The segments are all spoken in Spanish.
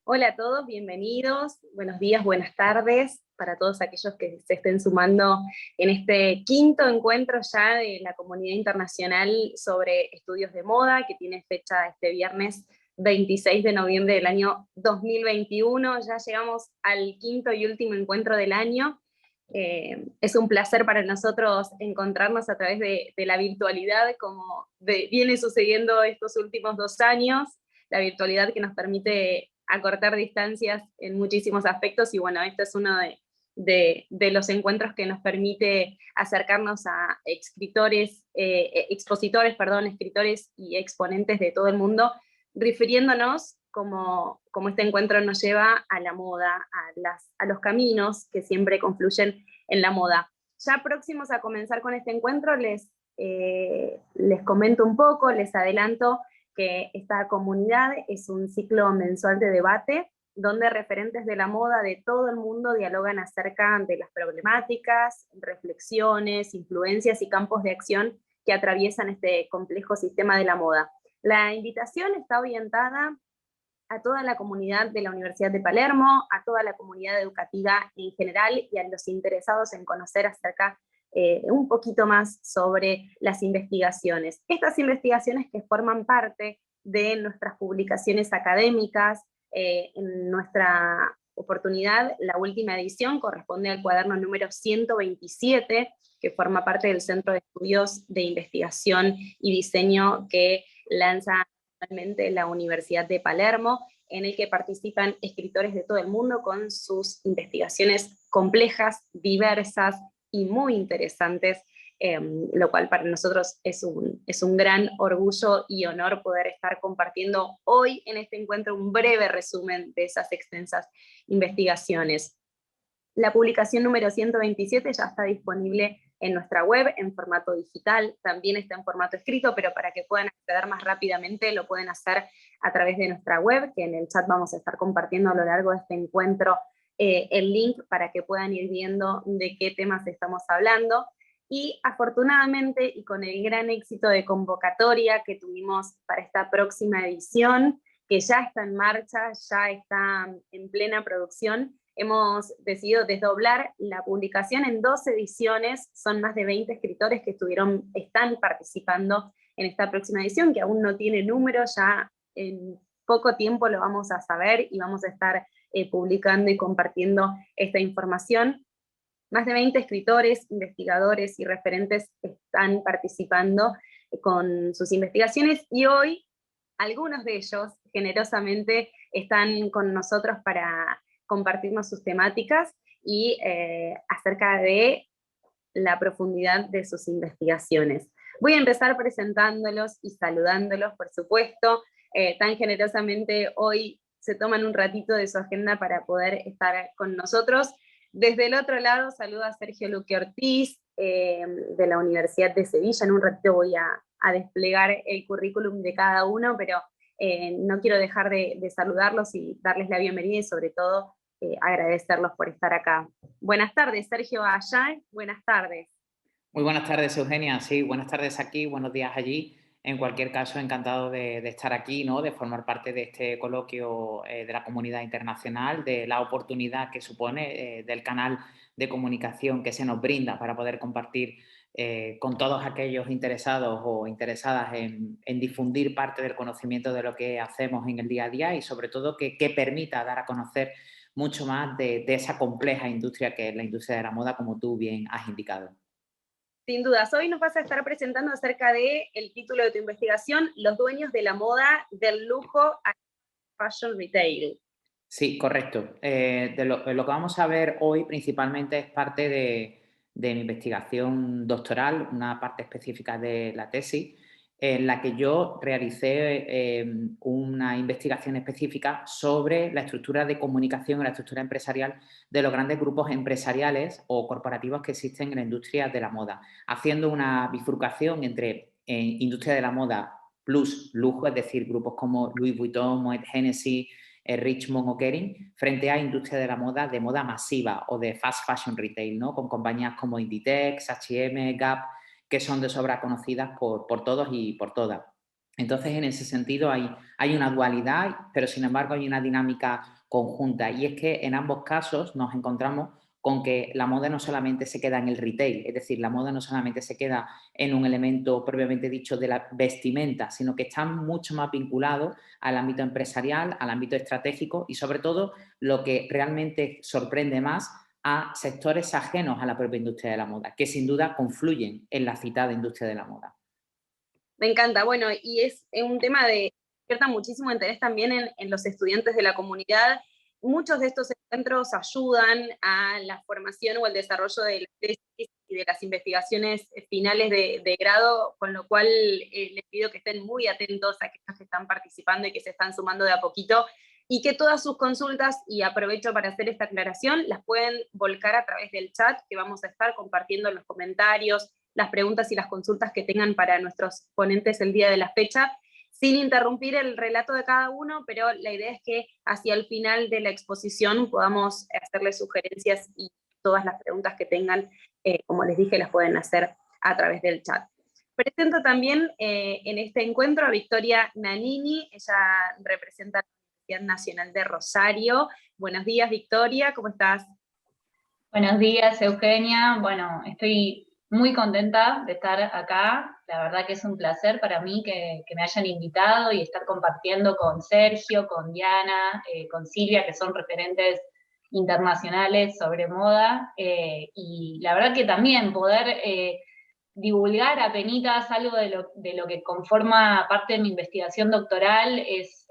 Hola a todos, bienvenidos, buenos días, buenas tardes para todos aquellos que se estén sumando en este quinto encuentro ya de la comunidad internacional sobre estudios de moda, que tiene fecha este viernes 26 de noviembre del año 2021. Ya llegamos al quinto y último encuentro del año. Es un placer para nosotros encontrarnos a través de la virtualidad, como viene sucediendo estos últimos 2 años, la virtualidad que nos permite acortar distancias en muchísimos aspectos, y bueno, este es uno de los encuentros que nos permite acercarnos a escritores y exponentes de todo el mundo, refiriéndonos como este encuentro nos lleva a la moda, a los caminos que siempre confluyen en la moda. Ya próximos a comenzar con este encuentro, les comento un poco, les adelanto que esta comunidad es un ciclo mensual de debate donde referentes de la moda de todo el mundo dialogan acerca de las problemáticas, reflexiones, influencias y campos de acción que atraviesan este complejo sistema de la moda. La invitación está orientada a toda la comunidad de la Universidad de Palermo, a toda la comunidad educativa en general y a los interesados en conocer acerca un poquito más sobre las investigaciones. Estas investigaciones que forman parte de nuestras publicaciones académicas, en nuestra oportunidad, la última edición corresponde al cuaderno número 127, que forma parte del Centro de Estudios de Investigación y Diseño que lanza actualmente la Universidad de Palermo, en el que participan escritores de todo el mundo con sus investigaciones complejas, diversas y muy interesantes, lo cual para nosotros es un gran orgullo y honor poder estar compartiendo hoy en este encuentro un breve resumen de esas extensas investigaciones. La publicación número 127 ya está disponible en nuestra web en formato digital, también está en formato escrito, pero para que puedan acceder más rápidamente lo pueden hacer a través de nuestra web, que en el chat vamos a estar compartiendo a lo largo de este encuentro el link para que puedan ir viendo de qué temas estamos hablando. Y afortunadamente, y con el gran éxito de convocatoria que tuvimos para esta próxima edición, que ya está en marcha, ya está en plena producción, hemos decidido desdoblar la publicación en 2 ediciones, son más de 20 escritores que están participando en esta próxima edición, que aún no tiene número, ya en poco tiempo lo vamos a saber y vamos a estar publicando y compartiendo esta información. Más de 20 escritores, investigadores y referentes están participando con sus investigaciones, y hoy algunos de ellos generosamente están con nosotros para compartirnos sus temáticas y acerca de la profundidad de sus investigaciones. Voy a empezar presentándolos y saludándolos, por supuesto. Tan generosamente hoy se toman un ratito de su agenda para poder estar con nosotros. Desde el otro lado saludo a Sergio Luque Ortiz, de la Universidad de Sevilla. En un ratito voy a desplegar el currículum de cada uno, pero no quiero dejar de saludarlos y darles la bienvenida, y sobre todo agradecerlos por estar acá. Buenas tardes, Sergio, allá. Buenas tardes. Muy buenas tardes, Eugenia. Sí, buenas tardes aquí, buenos días allí. En cualquier caso, encantado de estar aquí, ¿no? De formar parte de este coloquio de la comunidad internacional, de la oportunidad que supone del canal de comunicación que se nos brinda para poder compartir con todos aquellos interesados o interesadas en difundir parte del conocimiento de lo que hacemos en el día a día y sobre todo que permita dar a conocer mucho más de esa compleja industria que es la industria de la moda, como tú bien has indicado. Sin dudas, hoy nos vas a estar presentando acerca de el título de tu investigación, Los dueños de la moda del lujo a fashion retail. Sí, correcto. Lo que vamos a ver hoy principalmente es parte de mi investigación doctoral, una parte específica de la tesis, en la que yo realicé una investigación específica sobre la estructura de comunicación y la estructura empresarial de los grandes grupos empresariales o corporativos que existen en la industria de la moda, haciendo una bifurcación entre industria de la moda plus lujo, es decir, grupos como Louis Vuitton, Moet Hennessy, Richmond o Kering, frente a industria de la moda de moda masiva o de fast fashion retail, ¿no? Con compañías como Inditex, H&M, Gap, que son de sobra conocidas por todos y por todas. Entonces, en ese sentido hay una dualidad, pero sin embargo hay una dinámica conjunta. Y es que en ambos casos nos encontramos con que la moda no solamente se queda en el retail, es decir, la moda no solamente se queda en un elemento propiamente dicho de la vestimenta, sino que está mucho más vinculado al ámbito empresarial, al ámbito estratégico y sobre todo lo que realmente sorprende más a sectores ajenos a la propia industria de la moda, que sin duda confluyen en la citada industria de la moda. Me encanta, bueno, y es un tema de despierta muchísimo interés también en los estudiantes de la comunidad. Muchos de estos encuentros ayudan a la formación o el desarrollo de la tesis y de las investigaciones finales de grado, con lo cual les pido que estén muy atentos a aquellos que están participando y que se están sumando de a poquito, y que todas sus consultas, y aprovecho para hacer esta aclaración, las pueden volcar a través del chat que vamos a estar compartiendo en los comentarios, las preguntas y las consultas que tengan para nuestros ponentes el día de la fecha, sin interrumpir el relato de cada uno, pero la idea es que hacia el final de la exposición podamos hacerles sugerencias y todas las preguntas que tengan, como les dije, las pueden hacer a través del chat. Presento también en este encuentro a Victoria Nanini, ella representa la Universidad Nacional de Rosario. Buenos días, Victoria, ¿cómo estás? Buenos días, Eugenia. Bueno, estoy muy contenta de estar acá. La verdad que es un placer para mí que me hayan invitado y estar compartiendo con Sergio, con Diana, con Silvia, que son referentes internacionales sobre moda. Y la verdad que también poder divulgar apenitas algo de lo que conforma parte de mi investigación doctoral es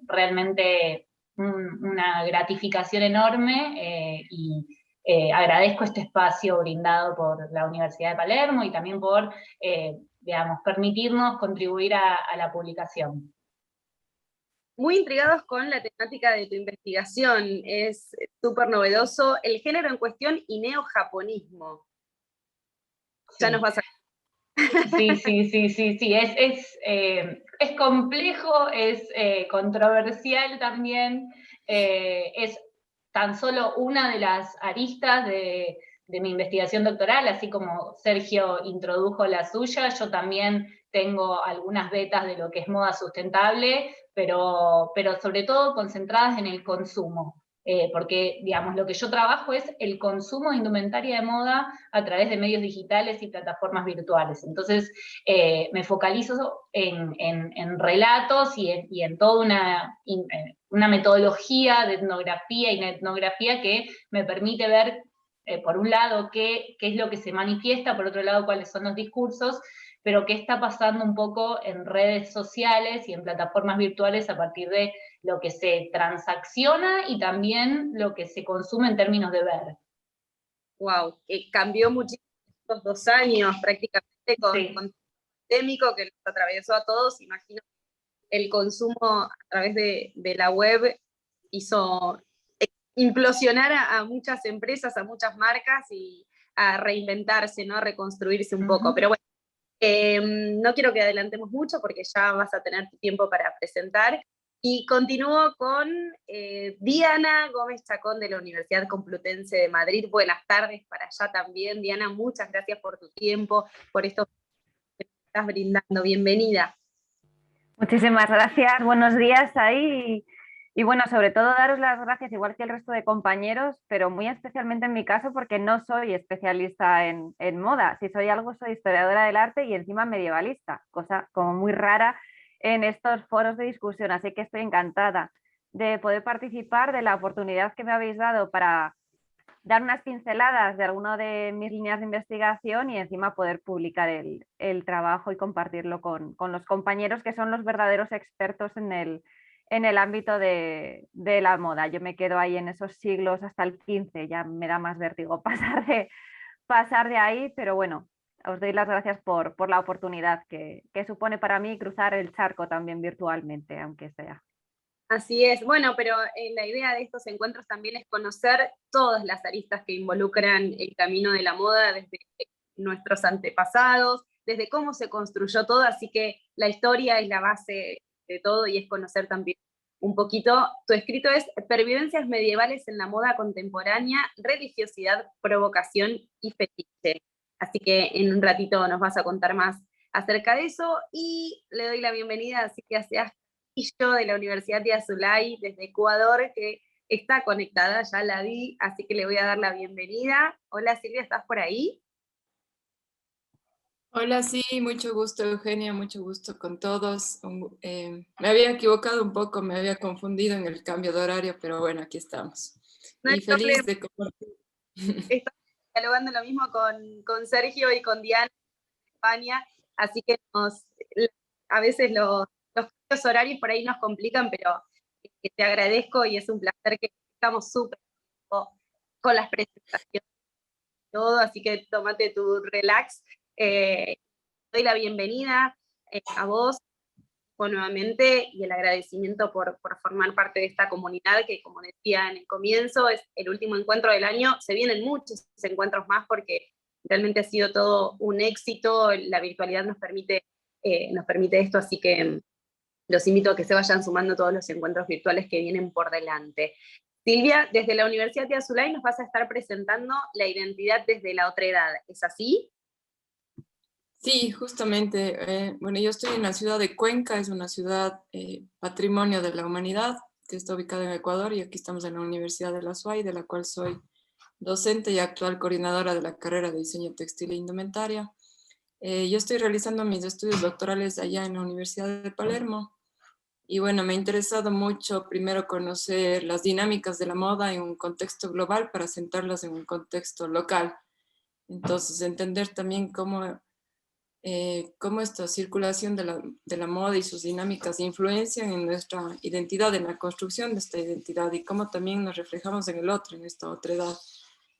realmente una gratificación enorme y agradezco este espacio brindado por la Universidad de Palermo y también por, digamos, permitirnos contribuir a la publicación. Muy intrigados con la temática de tu investigación, es súper novedoso el género en cuestión y neojaponismo. Sí. Ya nos vas a... Sí, es complejo, es controversial también, es tan solo una de las aristas de mi investigación doctoral, así como Sergio introdujo la suya, yo también tengo algunas vetas de lo que es moda sustentable, pero sobre todo concentradas en el consumo. Porque, digamos, lo que yo trabajo es el consumo de indumentaria de moda a través de medios digitales y plataformas virtuales. Entonces, me focalizo en relatos y en toda una metodología de etnografía y etnografía que me permite ver, por un lado, qué es lo que se manifiesta, por otro lado, cuáles son los discursos, pero qué está pasando un poco en redes sociales y en plataformas virtuales a partir de lo que se transacciona y también lo que se consume en términos de ver. Wow, cambió muchísimo estos 2 años prácticamente Sí. con pandémico que nos atravesó a todos. Imagino el consumo a través de la web hizo implosionar a muchas empresas, a muchas marcas y a reinventarse, ¿no? A reconstruirse un poco. Pero bueno, no quiero que adelantemos mucho porque ya vas a tener tu tiempo para presentar. Y continúo con Diana Gómez Chacón de la Universidad Complutense de Madrid. Buenas tardes para allá también. Diana, muchas gracias por tu tiempo, por esto que me estás brindando. Bienvenida. Muchísimas gracias, buenos días ahí. Y bueno, sobre todo daros las gracias, igual que el resto de compañeros, pero muy especialmente en mi caso porque no soy especialista en moda. Si soy algo, soy historiadora del arte y encima medievalista, cosa como muy rara en estos foros de discusión. Así que estoy encantada de poder participar, de la oportunidad que me habéis dado para dar unas pinceladas de alguna de mis líneas de investigación y encima poder publicar el trabajo y compartirlo con los compañeros que son los verdaderos expertos en el ámbito de la moda. Yo me quedo ahí en esos siglos hasta el 15, ya me da más vértigo pasar de ahí, pero bueno, os doy las gracias por la oportunidad que supone para mí cruzar el charco también virtualmente, aunque sea. Así es, bueno, pero la idea de estos encuentros también es conocer todas las aristas que involucran el camino de la moda desde nuestros antepasados, desde cómo se construyó todo, así que la historia es la base de todo y es conocer también un poquito. Tu escrito es Pervivencias medievales en la moda contemporánea, religiosidad, provocación y fetiche. Así que en un ratito nos vas a contar más acerca de eso, y le doy la bienvenida a Silvia Castillo de la Universidad de Azulay desde Ecuador, que está conectada, ya la vi, así que le voy a dar la bienvenida. Hola Silvia, ¿estás por ahí? Hola, sí, mucho gusto Eugenia, mucho gusto con todos. Me había equivocado un poco, me había confundido en el cambio de horario, pero bueno, aquí estamos. No hay Y feliz problema, de compartir. estamos dialogando lo mismo con Sergio y con Diana en España, así que a veces los cambios horarios por ahí nos complican, pero te agradezco y es un placer que estamos súper con las presentaciones y todo, así que tómate tu relax. Doy la bienvenida a vos nuevamente y el agradecimiento por formar parte de esta comunidad que, como decía en el comienzo, es el último encuentro del año. Se vienen muchos encuentros más porque realmente ha sido todo un éxito. La virtualidad nos permite esto, así que los invito a que se vayan sumando todos los encuentros virtuales que vienen por delante. Silvia, desde la Universidad de Azulay nos vas a estar presentando la identidad desde la otredad, ¿es así? Sí, justamente. Bueno, yo estoy en la ciudad de Cuenca, es una ciudad patrimonio de la humanidad que está ubicada en Ecuador, y aquí estamos en la Universidad de la SUAY, de la cual soy docente y actual coordinadora de la carrera de diseño textil e indumentaria. Yo estoy realizando mis estudios doctorales allá en la Universidad de Palermo, y bueno, me ha interesado mucho primero conocer las dinámicas de la moda en un contexto global para sentarlas en un contexto local. Entonces, entender también cómo esta circulación de la moda y sus dinámicas influencian en nuestra identidad, en la construcción de esta identidad, y cómo también nos reflejamos en el otro, en esta otra edad.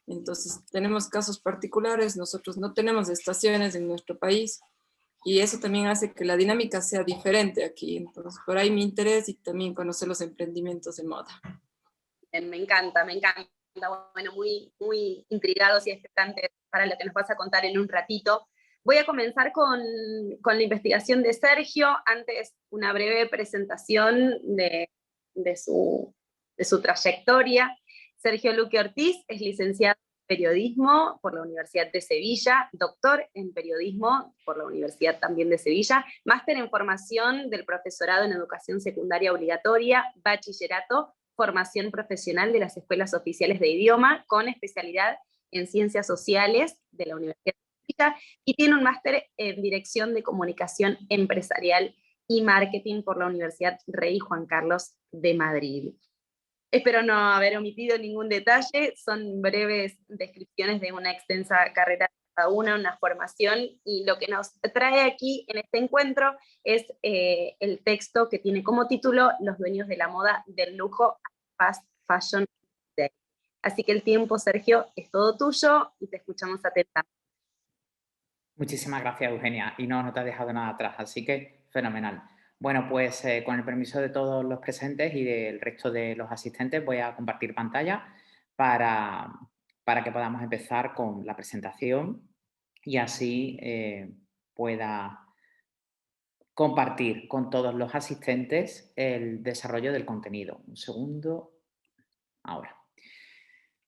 Entonces, tenemos casos particulares, nosotros no tenemos estaciones en nuestro país, y eso también hace que la dinámica sea diferente aquí. Entonces, por ahí mi interés, y también conocer los emprendimientos de moda. Me encanta, me encanta. Bueno, muy, muy intrigados y expectantes para lo que nos vas a contar en un ratito. Voy a comenzar con la investigación de Sergio. Antes, una breve presentación de su trayectoria. Sergio Luque Ortiz es licenciado en Periodismo por la Universidad de Sevilla, doctor en Periodismo por la Universidad también de Sevilla, máster en Formación del Profesorado en Educación Secundaria Obligatoria, Bachillerato, Formación Profesional de las Escuelas Oficiales de Idioma, con especialidad en Ciencias Sociales de la Universidad de Sevilla, y tiene un máster en Dirección de Comunicación Empresarial y Marketing por la Universidad Rey Juan Carlos de Madrid. Espero no haber omitido ningún detalle, son breves descripciones de una extensa carrera cada una formación, y lo que nos trae aquí en este encuentro es el texto que tiene como título Los dueños de la moda del lujo, Fast Fashion Day. Así que el tiempo, Sergio, es todo tuyo y te escuchamos atentamente. Muchísimas gracias, Eugenia, y no te has dejado nada atrás, así que fenomenal. Bueno, pues con el permiso de todos los presentes y del resto de los asistentes, voy a compartir pantalla para que podamos empezar con la presentación y así pueda compartir con todos los asistentes el desarrollo del contenido. Un segundo. Ahora.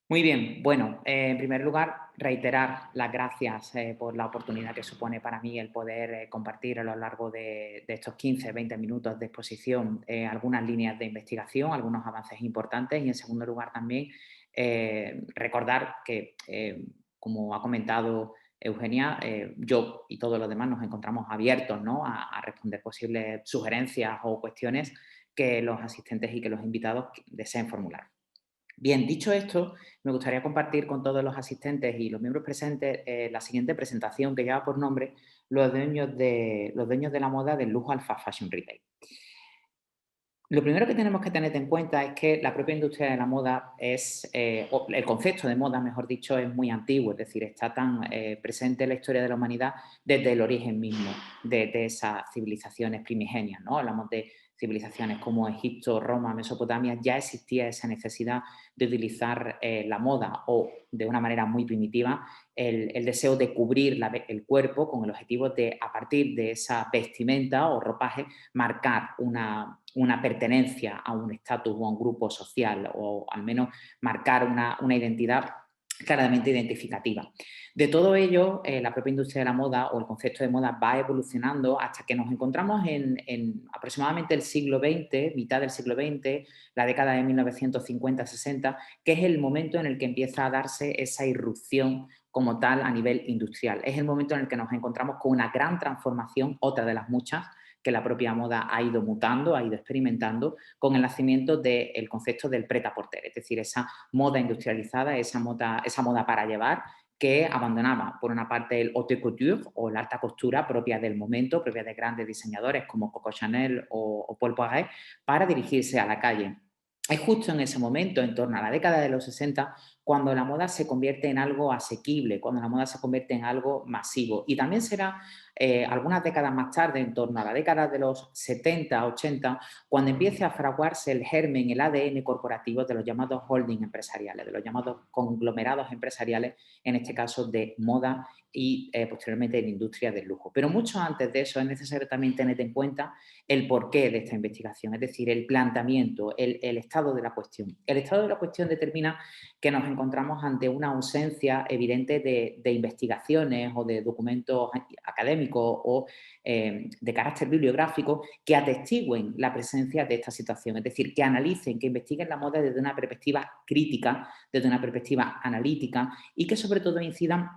Muy bien, bueno, en primer lugar, reiterar las gracias por la oportunidad que supone para mí el poder compartir a lo largo de estos 15-20 minutos de exposición algunas líneas de investigación, algunos avances importantes, y en segundo lugar también recordar que, como ha comentado Eugenia, yo y todos los demás nos encontramos abiertos, ¿no?, a responder posibles sugerencias o cuestiones que los asistentes y que los invitados deseen formular. Bien, dicho esto, me gustaría compartir con todos los asistentes y los miembros presentes la siguiente presentación, que lleva por nombre Los dueños de la moda del lujo al fast fashion retail. Lo primero que tenemos que tener en cuenta es que la propia industria de la moda o el concepto de moda, mejor dicho, es muy antiguo, es decir, está tan presente en la historia de la humanidad desde el origen mismo de esas civilizaciones primigenias, ¿no? Hablamos de civilizaciones como Egipto, Roma, Mesopotamia. Ya existía esa necesidad de utilizar la moda, o de una manera muy primitiva el deseo de cubrir el cuerpo con el objetivo de, a partir de esa vestimenta o ropaje, marcar una pertenencia a un estatus o a un grupo social, o al menos marcar una identidad claramente identificativa. De todo ello, la propia industria de la moda o el concepto de moda va evolucionando hasta que nos encontramos en aproximadamente el siglo XX, mitad del siglo XX, la década de 1950-60, que es el momento en el que empieza a darse esa irrupción como tal a nivel industrial. Es el momento en el que nos encontramos con una gran transformación, otra de las muchas, que la propia moda ha ido mutando, ha ido experimentando, con el nacimiento del concepto del prêt-à-porter, es decir, esa moda industrializada, esa moda para llevar, que abandonaba, por una parte, el haute couture o la alta costura propia del momento, propia de grandes diseñadores como Coco Chanel o Paul Poiret, para dirigirse a la calle. Es justo en ese momento, en torno a la década de los 60, cuando la moda se convierte en algo asequible, cuando la moda se convierte en algo masivo. Y también será algunas décadas más tarde, en torno a la década de los 70, 80, cuando empiece a fraguarse el germen, el ADN corporativo de los llamados holding empresariales, de los llamados conglomerados empresariales, en este caso de moda y posteriormente de la industria del lujo. Pero mucho antes de eso es necesario también tener en cuenta el porqué de esta investigación, es decir, el planteamiento, el estado de la cuestión. El estado de la cuestión determina que nos encontramos ante una ausencia evidente de investigaciones o de documentos académicos o de carácter bibliográfico que atestiguen la presencia de esta situación, es decir, que analicen, que investiguen la moda desde una perspectiva crítica, desde una perspectiva analítica y que sobre todo incidan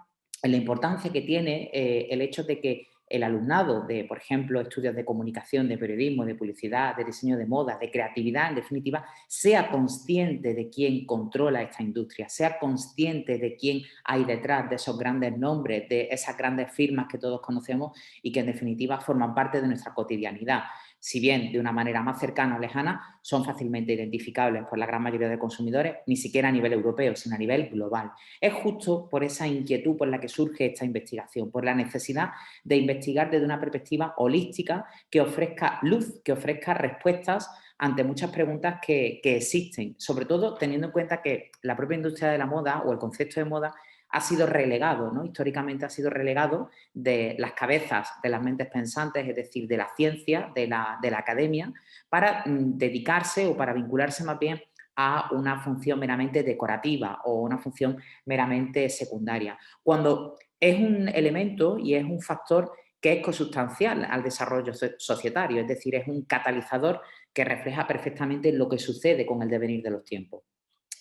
en la importancia que tiene el hecho de que el alumnado de, por ejemplo, estudios de comunicación, de periodismo, de publicidad, de diseño de moda, de creatividad, en definitiva, sea consciente de quién controla esta industria, sea consciente de quién hay detrás de esos grandes nombres, de esas grandes firmas que todos conocemos y que, en definitiva, forman parte de nuestra cotidianidad. Si bien de una manera más cercana o lejana, son fácilmente identificables por la gran mayoría de consumidores, ni siquiera a nivel europeo, sino a nivel global. Es justo por esa inquietud por la que surge esta investigación, por la necesidad de investigar desde una perspectiva holística que ofrezca luz, que ofrezca respuestas ante muchas preguntas que existen, sobre todo teniendo en cuenta que la propia industria de la moda o el concepto de moda ha sido relegado, ¿no? Históricamente ha sido relegado de las cabezas de las mentes pensantes, es decir, de la ciencia, de la academia, para dedicarse o para vincularse más bien a una función meramente decorativa o una función meramente secundaria. Cuando es un elemento y es un factor que es consustancial al desarrollo societario, es decir, es un catalizador que refleja perfectamente lo que sucede con el devenir de los tiempos.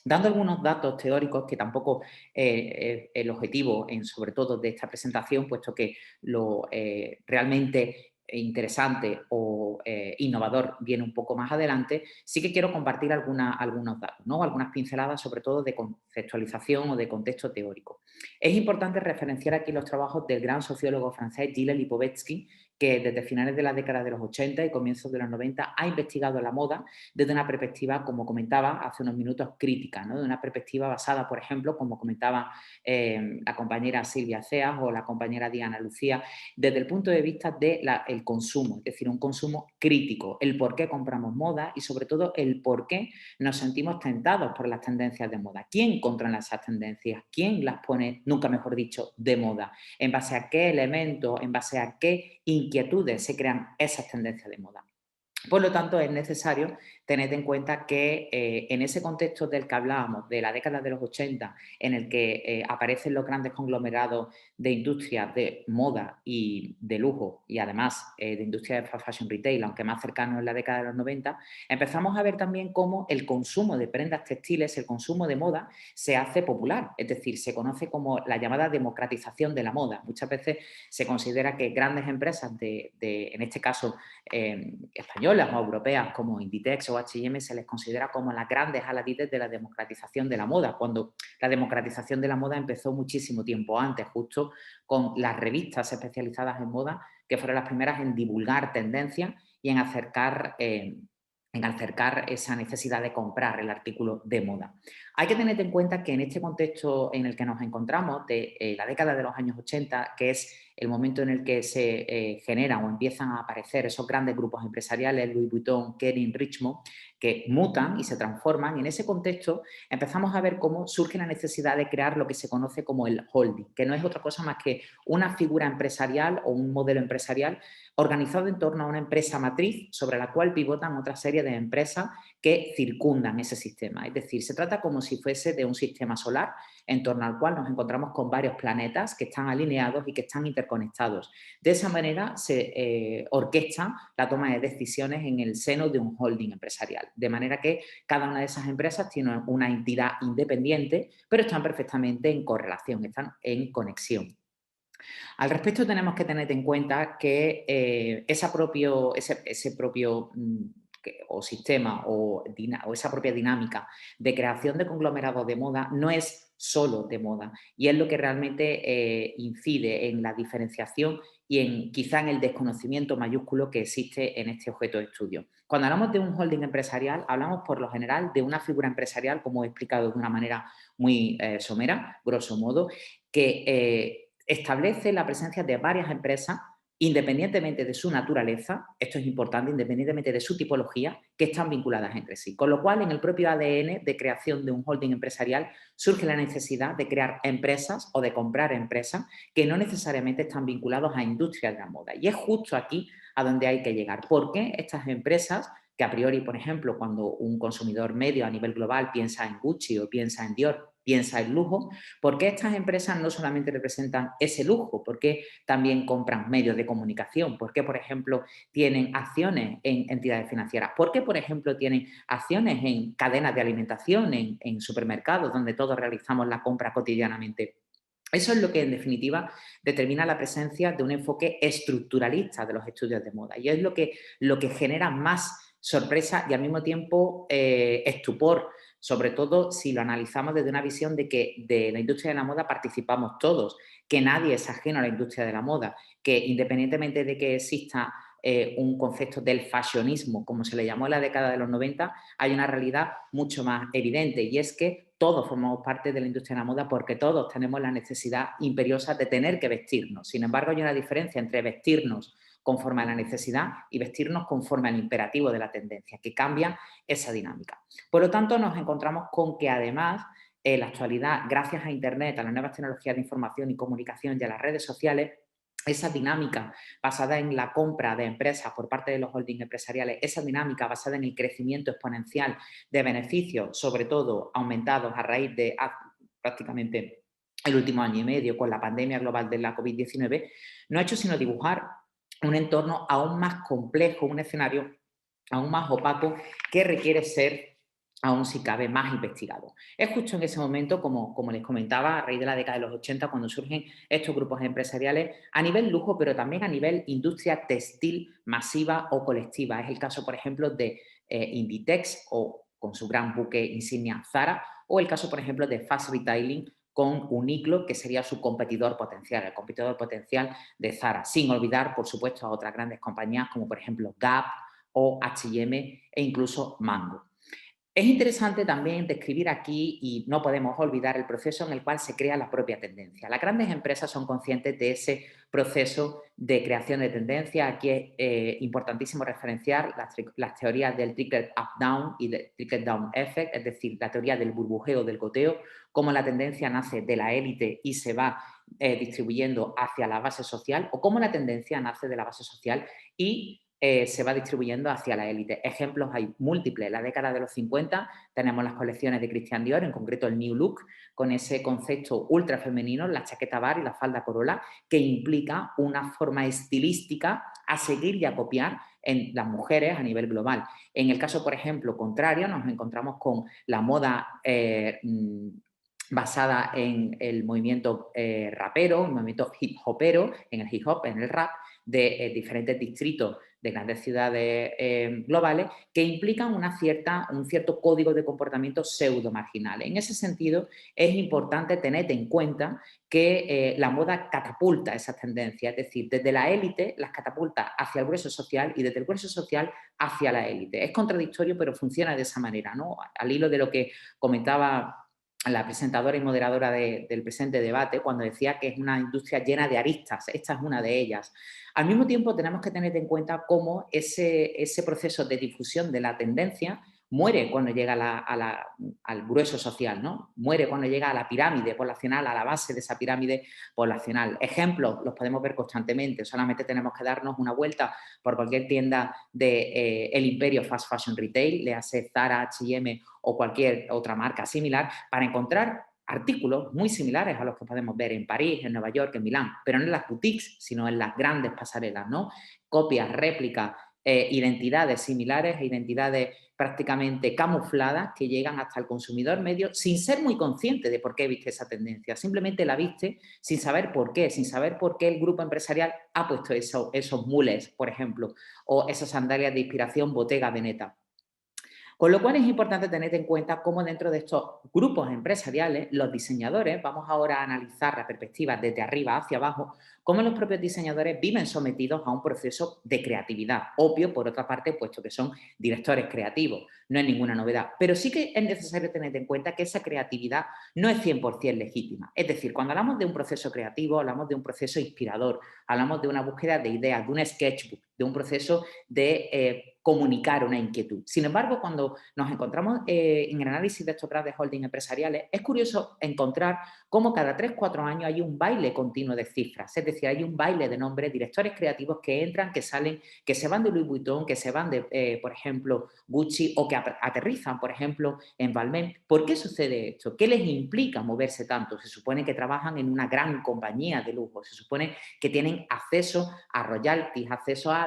Dando algunos datos teóricos, que tampoco es el objetivo, sobre todo de esta presentación, puesto que lo realmente interesante o innovador viene un poco más adelante, sí que quiero compartir algunos datos, ¿no? Algunas pinceladas, sobre todo de conceptualización o de contexto teórico. Es importante referenciar aquí los trabajos del gran sociólogo francés Gilles Lipovetsky, que desde finales de la década de los 80 y comienzos de los 90 ha investigado la moda desde una perspectiva, como comentaba hace unos minutos, crítica, ¿no? De una perspectiva basada, por ejemplo, como comentaba la compañera Silvia Ceas o la compañera Diana Lucía, desde el punto de vista del consumo, es decir, un consumo crítico, el por qué compramos moda y sobre todo el por qué nos sentimos tentados por las tendencias de moda. ¿Quién controla esas tendencias? ¿Quién las pone, nunca mejor dicho, de moda? ¿En base a qué elementos, en base a qué inquietudes se crean esas tendencias de moda? Por lo tanto, es necesario tener en cuenta que en ese contexto del que hablábamos, de la década de los 80, en el que aparecen los grandes conglomerados de industrias de moda y de lujo y además de industria de fast fashion retail, aunque más cercano en la década de los 90, empezamos a ver también cómo el consumo de prendas textiles, el consumo de moda, se hace popular, es decir, se conoce como la llamada democratización de la moda. Muchas veces se considera que grandes empresas en este caso españolas o europeas como Inditex o H&M se les considera como las grandes aladites de la democratización de la moda, cuando la democratización de la moda empezó muchísimo tiempo antes, justo con las revistas especializadas en moda, que fueron las primeras en divulgar tendencias y en acercar esa necesidad de comprar el artículo de moda. Hay que tener en cuenta que en este contexto en el que nos encontramos, de la década de los años 80, que es el momento en el que se generan o empiezan a aparecer esos grandes grupos empresariales, Louis Vuitton, Kering, Richemont, que mutan y se transforman, y en ese contexto empezamos a ver cómo surge la necesidad de crear lo que se conoce como el holding, que no es otra cosa más que una figura empresarial o un modelo empresarial organizado en torno a una empresa matriz sobre la cual pivotan otra serie de empresas que circundan ese sistema. Es decir, se trata como si fuese de un sistema solar en torno al cual nos encontramos con varios planetas que están alineados y que están interconectados. De esa manera se orquesta la toma de decisiones en el seno de un holding empresarial, de manera que cada una de esas empresas tiene una entidad independiente, pero están perfectamente en correlación, están en conexión. Al respecto tenemos que tener en cuenta que ese propio o sistema o esa propia dinámica de creación de conglomerados de moda no es solo de moda y es lo que realmente incide en la diferenciación y quizá en el desconocimiento mayúsculo que existe en este objeto de estudio. Cuando hablamos de un holding empresarial, hablamos por lo general de una figura empresarial, como he explicado de una manera muy somera, grosso modo, que establece la presencia de varias empresas independientemente de su naturaleza, esto es importante, independientemente de su tipología, que están vinculadas entre sí. Con lo cual, en el propio ADN de creación de un holding empresarial surge la necesidad de crear empresas o de comprar empresas que no necesariamente están vinculadas a industrias de la moda. Y es justo aquí a donde hay que llegar. ¿Por qué estas empresas, que a priori, por ejemplo, cuando un consumidor medio a nivel global piensa en Gucci o piensa en Dior, piensa en lujo, por qué estas empresas no solamente representan ese lujo? ¿Por qué también compran medios de comunicación? ¿Por qué, por ejemplo, tienen acciones en entidades financieras? ¿Por qué, por ejemplo, tienen acciones en cadenas de alimentación, en supermercados, donde todos realizamos la compra cotidianamente? Eso es lo que, en definitiva, determina la presencia de un enfoque estructuralista de los estudios de moda y es lo que genera más sorpresa y al mismo tiempo estupor, sobre todo si lo analizamos desde una visión de que de la industria de la moda participamos todos, que nadie es ajeno a la industria de la moda, que independientemente de que exista un concepto del fashionismo, como se le llamó en la década de los 90, hay una realidad mucho más evidente y es que todos formamos parte de la industria de la moda porque todos tenemos la necesidad imperiosa de tener que vestirnos. Sin embargo, hay una diferencia entre vestirnos conforme a la necesidad y vestirnos conforme al imperativo de la tendencia, que cambia esa dinámica. Por lo tanto, nos encontramos con que además, en la actualidad, gracias a Internet, a las nuevas tecnologías de información y comunicación y a las redes sociales, esa dinámica basada en la compra de empresas por parte de los holdings empresariales, esa dinámica basada en el crecimiento exponencial de beneficios, sobre todo aumentados a raíz de prácticamente el último año y medio con la pandemia global de la COVID-19, no ha hecho sino dibujar un entorno aún más complejo, un escenario aún más opaco que requiere ser aún si cabe más investigado. Es justo en ese momento, como les comentaba, a raíz de la década de los 80, cuando surgen estos grupos empresariales a nivel lujo, pero también a nivel industria textil masiva o colectiva. Es el caso, por ejemplo, de Inditex o con su gran buque insignia Zara, o el caso, por ejemplo, de Fast Retailing con Uniqlo, que sería su competidor potencial, el competidor potencial de Zara, sin olvidar, por supuesto, a otras grandes compañías como, por ejemplo, Gap o H&M e incluso Mango. Es interesante también describir aquí, y no podemos olvidar, el proceso en el cual se crea la propia tendencia. Las grandes empresas son conscientes de ese proceso de creación de tendencia. Aquí es importantísimo referenciar las teorías del trickle-up-down y del trickle-down effect, es decir, la teoría del burbujeo, del goteo, cómo la tendencia nace de la élite y se va distribuyendo hacia la base social, o cómo la tendencia nace de la base social y se va distribuyendo hacia la élite. Ejemplos hay múltiples. En la década de los 50 tenemos las colecciones de Christian Dior, en concreto el New Look, con ese concepto ultra femenino, la chaqueta bar y la falda corola, que implica una forma estilística a seguir y a copiar en las mujeres a nivel global. En el caso, por ejemplo, contrario, nos encontramos con la moda basada en el movimiento rapero, el movimiento hip hopero, en el hip hop, en el rap, de diferentes distritos de grandes ciudades globales que implican un cierto código de comportamiento pseudo-marginal. En ese sentido, es importante tener en cuenta que la moda catapulta esas tendencias, es decir, desde la élite las catapulta hacia el grueso social y desde el grueso social hacia la élite. Es contradictorio, pero funciona de esa manera, ¿no? Al hilo de lo que comentaba la presentadora y moderadora del presente debate, cuando decía que es una industria llena de aristas, esta es una de ellas. Al mismo tiempo, tenemos que tener en cuenta cómo ese proceso de difusión de la tendencia muere cuando llega al grueso social, ¿no? Muere cuando llega a la pirámide poblacional, a la base de esa pirámide poblacional. Ejemplos los podemos ver constantemente, solamente tenemos que darnos una vuelta por cualquier tienda del imperio fast fashion retail, le hace Zara, H&M o cualquier otra marca similar, para encontrar artículos muy similares a los que podemos ver en París, en Nueva York, en Milán, pero no en las boutiques, sino en las grandes pasarelas, ¿no? Copias, réplicas, identidades similares e identidades prácticamente camufladas que llegan hasta el consumidor medio sin ser muy consciente de por qué viste esa tendencia. Simplemente la viste sin saber por qué el grupo empresarial ha puesto esos mules, por ejemplo, o esas sandalias de inspiración Bottega Veneta. Con lo cual es importante tener en cuenta cómo dentro de estos grupos empresariales, los diseñadores, vamos ahora a analizar la perspectiva desde arriba hacia abajo, cómo los propios diseñadores viven sometidos a un proceso de creatividad. Obvio, por otra parte, puesto que son directores creativos, no es ninguna novedad. Pero sí que es necesario tener en cuenta que esa creatividad no es 100% legítima. Es decir, cuando hablamos de un proceso creativo, hablamos de un proceso inspirador, hablamos de una búsqueda de ideas, de un sketchbook, de un proceso de comunicar una inquietud. Sin embargo, cuando nos encontramos en el análisis de estos grandes holdings empresariales, es curioso encontrar cómo cada 3-4 años hay un baile continuo de cifras, es decir, hay un baile de nombres, directores creativos que entran, que salen, que se van de Louis Vuitton, que se van de, por ejemplo, Gucci o que aterrizan, por ejemplo, en Balmain. ¿Por qué sucede esto? ¿Qué les implica moverse tanto? Se supone que trabajan en una gran compañía de lujo, se supone que tienen acceso a royalties, acceso a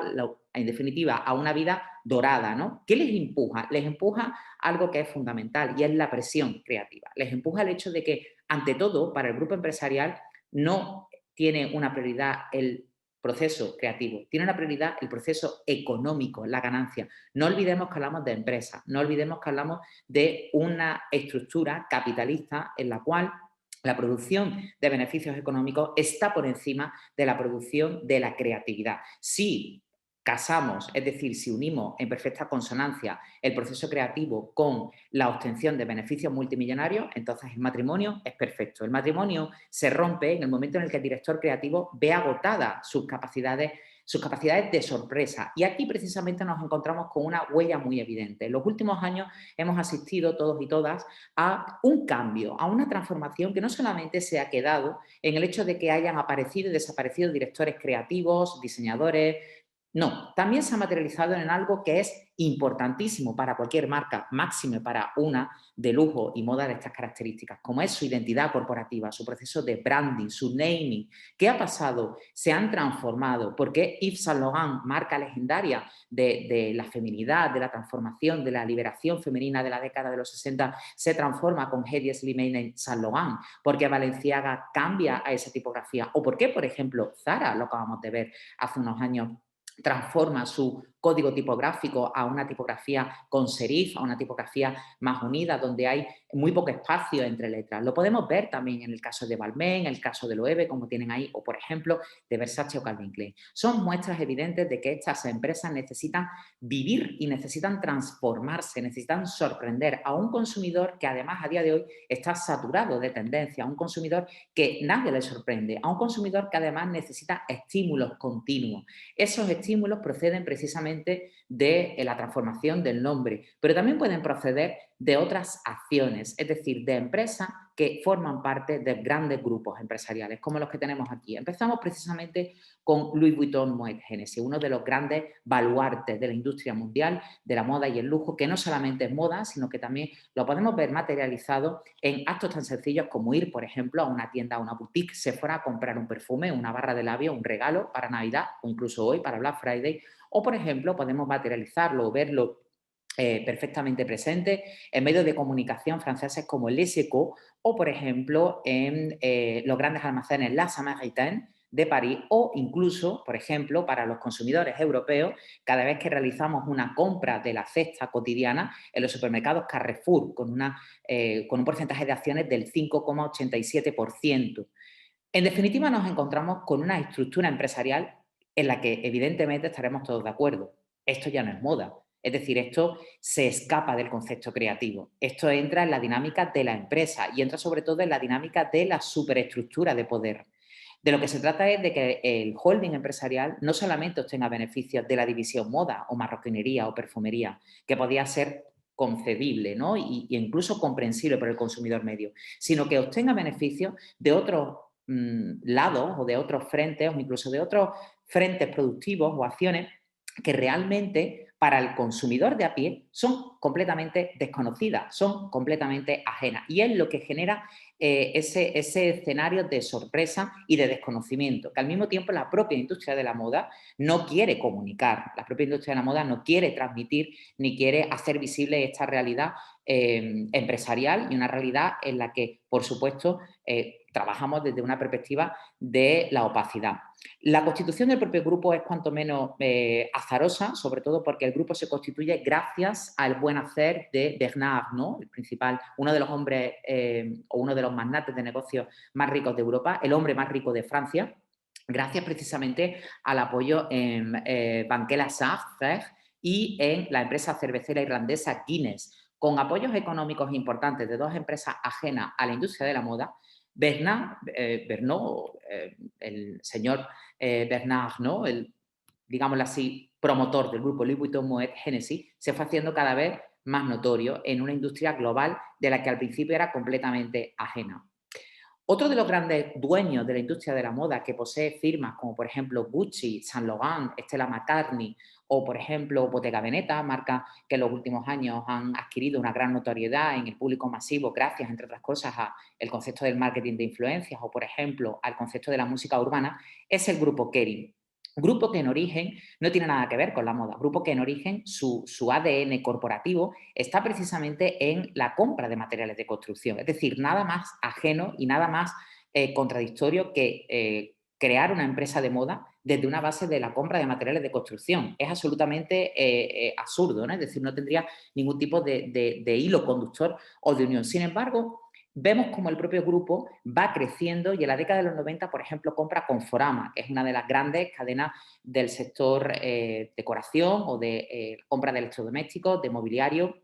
en definitiva, a una vida dorada, ¿no? ¿Qué les empuja? Les empuja algo que es fundamental y es la presión creativa. Les empuja el hecho de que, ante todo, para el grupo empresarial no tiene una prioridad el proceso creativo, tiene una prioridad el proceso económico, la ganancia. No olvidemos que hablamos de empresas, no olvidemos que hablamos de una estructura capitalista en la cual la producción de beneficios económicos está por encima de la producción de la creatividad. Sí, casamos, es decir, si unimos en perfecta consonancia el proceso creativo con la obtención de beneficios multimillonarios, entonces el matrimonio es perfecto. El matrimonio se rompe en el momento en el que el director creativo ve agotadas sus capacidades de sorpresa. Y aquí precisamente nos encontramos con una huella muy evidente. En los últimos años hemos asistido todos y todas a un cambio, a una transformación que no solamente se ha quedado en el hecho de que hayan aparecido y desaparecido directores creativos, diseñadores. No, también se ha materializado en algo que es importantísimo para cualquier marca, máxime para una de lujo y moda de estas características, como es su identidad corporativa, su proceso de branding, su naming. ¿Qué ha pasado? Se han transformado. ¿Por qué Yves Saint Laurent, marca legendaria de la feminidad, de la transformación, de la liberación femenina de la década de los 60, se transforma con Hedi Slimane en Saint Laurent? ¿Por qué Balenciaga cambia a esa tipografía? ¿O por qué, por ejemplo, Zara, lo acabamos de ver hace unos años, transforma su código tipográfico a una tipografía con serif, a una tipografía más unida, donde hay muy poco espacio entre letras? Lo podemos ver también en el caso de Balmain, en el caso de Loewe, como tienen ahí, o por ejemplo, de Versace o Calvin Klein. Son muestras evidentes de que estas empresas necesitan vivir y necesitan transformarse, necesitan sorprender a un consumidor que además a día de hoy está saturado de tendencia, a un consumidor que nadie le sorprende, a un consumidor que además necesita estímulos continuos. Esos estímulos proceden precisamente de la transformación del nombre, pero también pueden proceder de otras acciones, es decir, de empresas que forman parte de grandes grupos empresariales, como los que tenemos aquí. Empezamos precisamente con Louis Vuitton Moet Hennessy, uno de los grandes baluartes de la industria mundial, de la moda y el lujo, que no solamente es moda, sino que también lo podemos ver materializado en actos tan sencillos como ir, por ejemplo, a una tienda, a una boutique, se fuera a comprar un perfume, una barra de labio, un regalo para Navidad o incluso hoy para Black Friday. O, por ejemplo, podemos materializarlo o verlo perfectamente presente en medios de comunicación franceses como Les Echos o, por ejemplo, en los grandes almacenes La Samaritaine de París o incluso, por ejemplo, para los consumidores europeos, cada vez que realizamos una compra de la cesta cotidiana en los supermercados Carrefour con un porcentaje de acciones del 5,87%. En definitiva, nos encontramos con una estructura empresarial en la que evidentemente estaremos todos de acuerdo. Esto ya no es moda. Es decir, esto se escapa del concepto creativo. Esto entra en la dinámica de la empresa y entra sobre todo en la dinámica de la superestructura de poder. De lo que se trata es de que el holding empresarial no solamente obtenga beneficios de la división moda o marroquinería o perfumería, que podía ser concedible, ¿no? y incluso comprensible por el consumidor medio, sino que obtenga beneficios de otros lados o de otros frentes o incluso de otros frentes productivos o acciones que realmente para el consumidor de a pie son completamente desconocidas, son completamente ajenas. Y es lo que genera ese escenario de sorpresa y de desconocimiento, que al mismo tiempo la propia industria de la moda no quiere comunicar, la propia industria de la moda no quiere transmitir ni quiere hacer visible esta realidad empresarial y una realidad en la que, por supuesto, trabajamos desde una perspectiva de la opacidad. La constitución del propio grupo es cuanto menos azarosa, sobre todo porque el grupo se constituye gracias al buen hacer de Bernard Arnault, el principal, uno de los hombres o uno de los magnates de negocios más ricos de Europa, el hombre más rico de Francia, gracias precisamente al apoyo en Banque La Sarre y en la empresa cervecera irlandesa Guinness, con apoyos económicos importantes de dos empresas ajenas a la industria de la moda. Bernard, el señor Bernard Arnault, el, digámoslo así, promotor del grupo Louis Vuitton Moet Hennessy, se fue haciendo cada vez más notorio en una industria global de la que al principio era completamente ajena. Otro de los grandes dueños de la industria de la moda que posee firmas como por ejemplo Gucci, Saint Laurent, Stella McCartney o por ejemplo Bottega Veneta, marcas que en los últimos años han adquirido una gran notoriedad en el público masivo gracias, entre otras cosas, al concepto del marketing de influencias o por ejemplo al concepto de la música urbana, es el grupo Kering. Grupo que en origen no tiene nada que ver con la moda, grupo que en origen su ADN corporativo está precisamente en la compra de materiales de construcción, es decir, nada más ajeno y nada más contradictorio que crear una empresa de moda desde una base de la compra de materiales de construcción. Es absolutamente absurdo, ¿no? Es decir, no tendría ningún tipo de hilo conductor o de unión. Sin embargo, vemos como el propio grupo va creciendo y en la década de los 90, por ejemplo, compra Conforama, que es una de las grandes cadenas del sector decoración o de compra de electrodomésticos, de mobiliario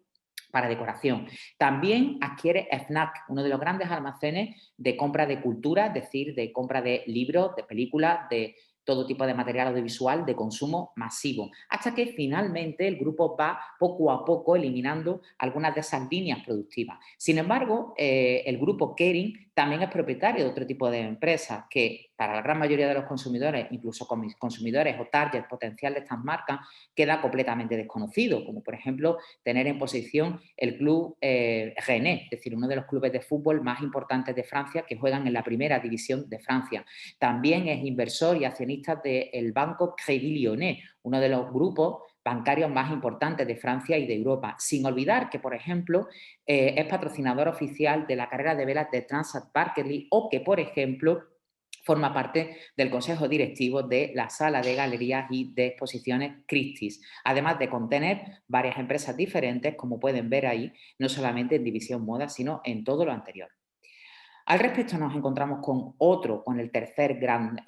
para decoración. También adquiere FNAC, uno de los grandes almacenes de compra de cultura, es decir, de compra de libros, de películas, de todo tipo de material audiovisual de consumo masivo, hasta que finalmente el grupo va poco a poco eliminando algunas de esas líneas productivas. Sin embargo, el grupo Kering también es propietario de otro tipo de empresas que para la gran mayoría de los consumidores, incluso con mis consumidores o target potencial de estas marcas, queda completamente desconocido, como por ejemplo tener en posesión el club Rennes, es decir, uno de los clubes de fútbol más importantes de Francia que juegan en la primera división de Francia. También es inversor y accionista del banco Crédit Lyonnais, uno de los grupos bancarios más importantes de Francia y de Europa. Sin olvidar que, por ejemplo, es patrocinador oficial de la carrera de velas de Transat Barclay o que, por ejemplo, forma parte del consejo directivo de la sala de galerías y de exposiciones Christie's, además de contener varias empresas diferentes, como pueden ver ahí, no solamente en división moda, sino en todo lo anterior. Al respecto nos encontramos con el tercer gran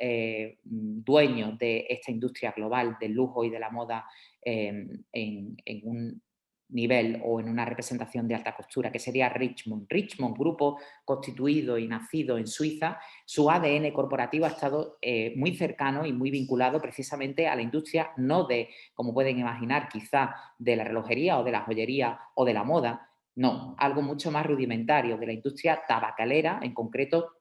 dueño de esta industria global del lujo y de la moda en un nivel o en una representación de alta costura, que sería Richemont. Richemont, grupo constituido y nacido en Suiza, su ADN corporativo ha estado muy cercano y muy vinculado precisamente a la industria, no de, como pueden imaginar, quizá de la relojería o de la joyería o de la moda, no, algo mucho más rudimentario, de la industria tabacalera, en concreto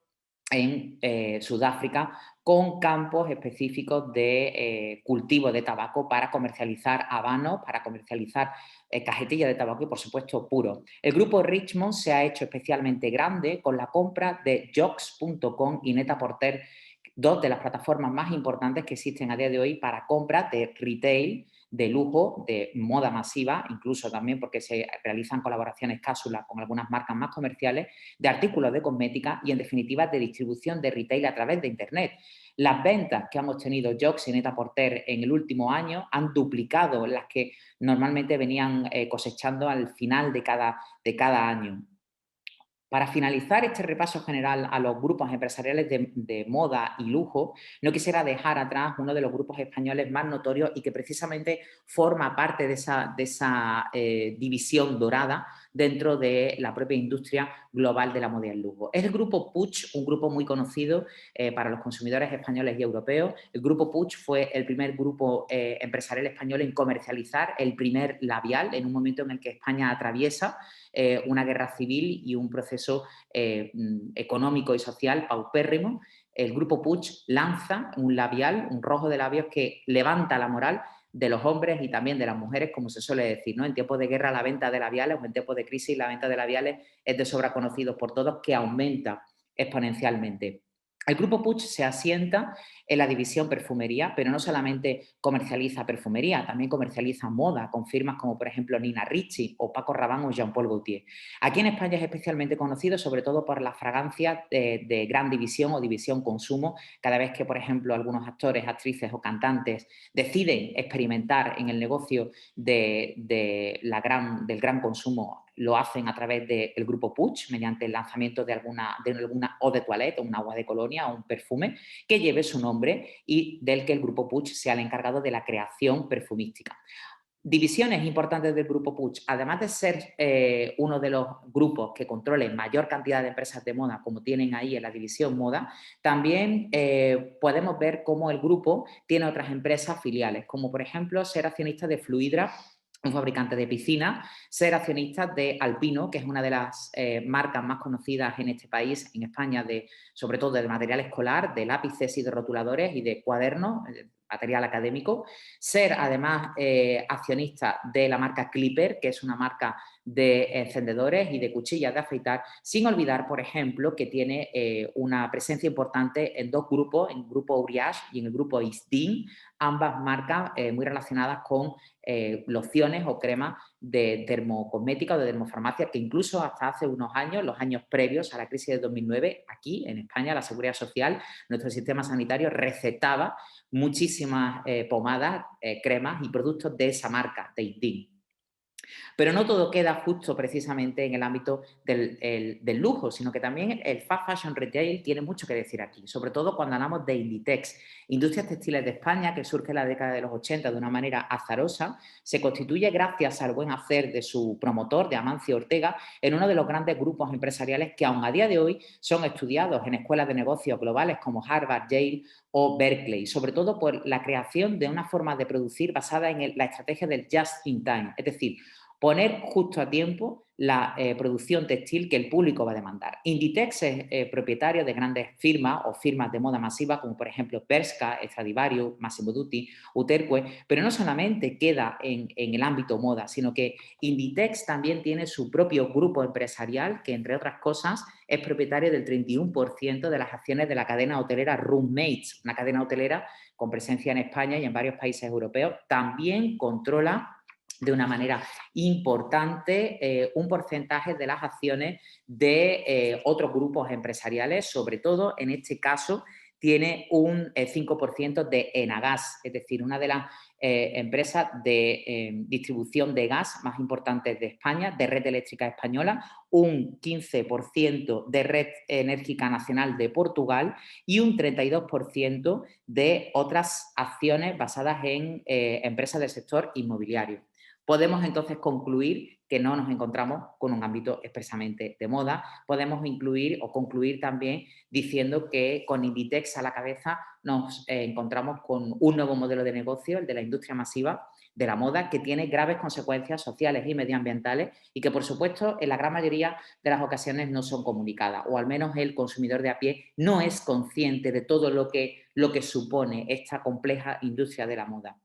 en Sudáfrica, con campos específicos de cultivo de tabaco para comercializar habanos, para comercializar cajetillas de tabaco y, por supuesto, puro. El grupo Richemont se ha hecho especialmente grande con la compra de Jocks.com y Net-a-Porter, dos de las plataformas más importantes que existen a día de hoy para compra de retail, de lujo, de moda masiva, incluso también porque se realizan colaboraciones cápsulas con algunas marcas más comerciales, de artículos de cosmética y, en definitiva, de distribución de retail a través de Internet. Las ventas que hemos tenido Jocks y Net-a-Porter en el último año han duplicado las que normalmente venían cosechando al final de cada año. Para finalizar este repaso general a los grupos empresariales de moda y lujo, no quisiera dejar atrás uno de los grupos españoles más notorios y que precisamente forma parte de esa división dorada dentro de la propia industria global de la moda y el lujo. Es el grupo Puig, un grupo muy conocido para los consumidores españoles y europeos. El grupo Puig fue el primer grupo empresarial español en comercializar el primer labial en un momento en el que España atraviesa una guerra civil y un proceso económico y social paupérrimo. El grupo Puig lanza un labial, un rojo de labios que levanta la moral de los hombres y también de las mujeres, como se suele decir, ¿no? En tiempos de guerra la venta de labiales o en tiempos de crisis la venta de labiales es de sobra conocido por todos que aumenta exponencialmente. El grupo Puig se asienta en la división perfumería, pero no solamente comercializa perfumería, también comercializa moda con firmas como por ejemplo Nina Ricci o Paco Rabanne o Jean-Paul Gaultier. Aquí en España es especialmente conocido sobre todo por las fragancias de gran división o división consumo, cada vez que por ejemplo algunos actores, actrices o cantantes deciden experimentar en el negocio del gran consumo, lo hacen a través del grupo Puig mediante el lanzamiento de alguna eau de toilette o un agua de colonia o un perfume que lleve su nombre y del que el grupo Puig sea el encargado de la creación perfumística. Divisiones importantes del grupo Puig, además de ser uno de los grupos que controle mayor cantidad de empresas de moda como tienen ahí en la división moda, también podemos ver cómo el grupo tiene otras empresas filiales, como por ejemplo ser accionista de Fluidra, un fabricante de piscinas, ser accionista de Alpino, que es una de las marcas más conocidas en este país, en España, sobre todo de material escolar, de lápices y de rotuladores y de cuadernos, material académico. Ser además accionista de la marca Clipper, que es una marca de encendedores y de cuchillas de afeitar, sin olvidar, por ejemplo, que tiene una presencia importante en dos grupos, en el grupo Uriage y en el grupo Isdin, ambas marcas muy relacionadas con lociones o cremas de dermocosmética o de dermofarmacia, que incluso hasta hace unos años, los años previos a la crisis de 2009, aquí en España, la Seguridad Social, nuestro sistema sanitario recetaba muchísimas pomadas, cremas y productos de esa marca, de Isdin. Pero no todo queda justo precisamente en el ámbito del lujo, sino que también el fast fashion retail tiene mucho que decir aquí, sobre todo cuando hablamos de Inditex. Industrias Textiles de España, que surge en la década de los 80 de una manera azarosa, se constituye gracias al buen hacer de su promotor, de Amancio Ortega, en uno de los grandes grupos empresariales que aún a día de hoy son estudiados en escuelas de negocios globales como Harvard, Yale o Berkeley, sobre todo por la creación de una forma de producir basada en la estrategia del just in time, es decir, poner justo a tiempo la producción textil que el público va a demandar. Inditex es propietario de grandes firmas o firmas de moda masiva como por ejemplo Bershka, Stradivarius, Massimo Dutti, Uterque, pero no solamente queda en el ámbito moda, sino que Inditex también tiene su propio grupo empresarial que entre otras cosas es propietario del 31% de las acciones de la cadena hotelera Roommates, una cadena hotelera con presencia en España y en varios países europeos. También controla de una manera importante un porcentaje de las acciones de otros grupos empresariales, sobre todo en este caso tiene un 5% de Enagas, es decir, una de las empresas de distribución de gas más importantes de España, de red eléctrica española, un 15% de red enérgica nacional de Portugal y un 32% de otras acciones basadas en empresas del sector inmobiliario. Podemos entonces concluir que no nos encontramos con un ámbito expresamente de moda. Podemos incluir o concluir también diciendo que con Inditex a la cabeza nos encontramos con un nuevo modelo de negocio, el de la industria masiva de la moda, que tiene graves consecuencias sociales y medioambientales y que, por supuesto, en la gran mayoría de las ocasiones no son comunicadas, o al menos el consumidor de a pie no es consciente de todo lo que supone esta compleja industria de la moda.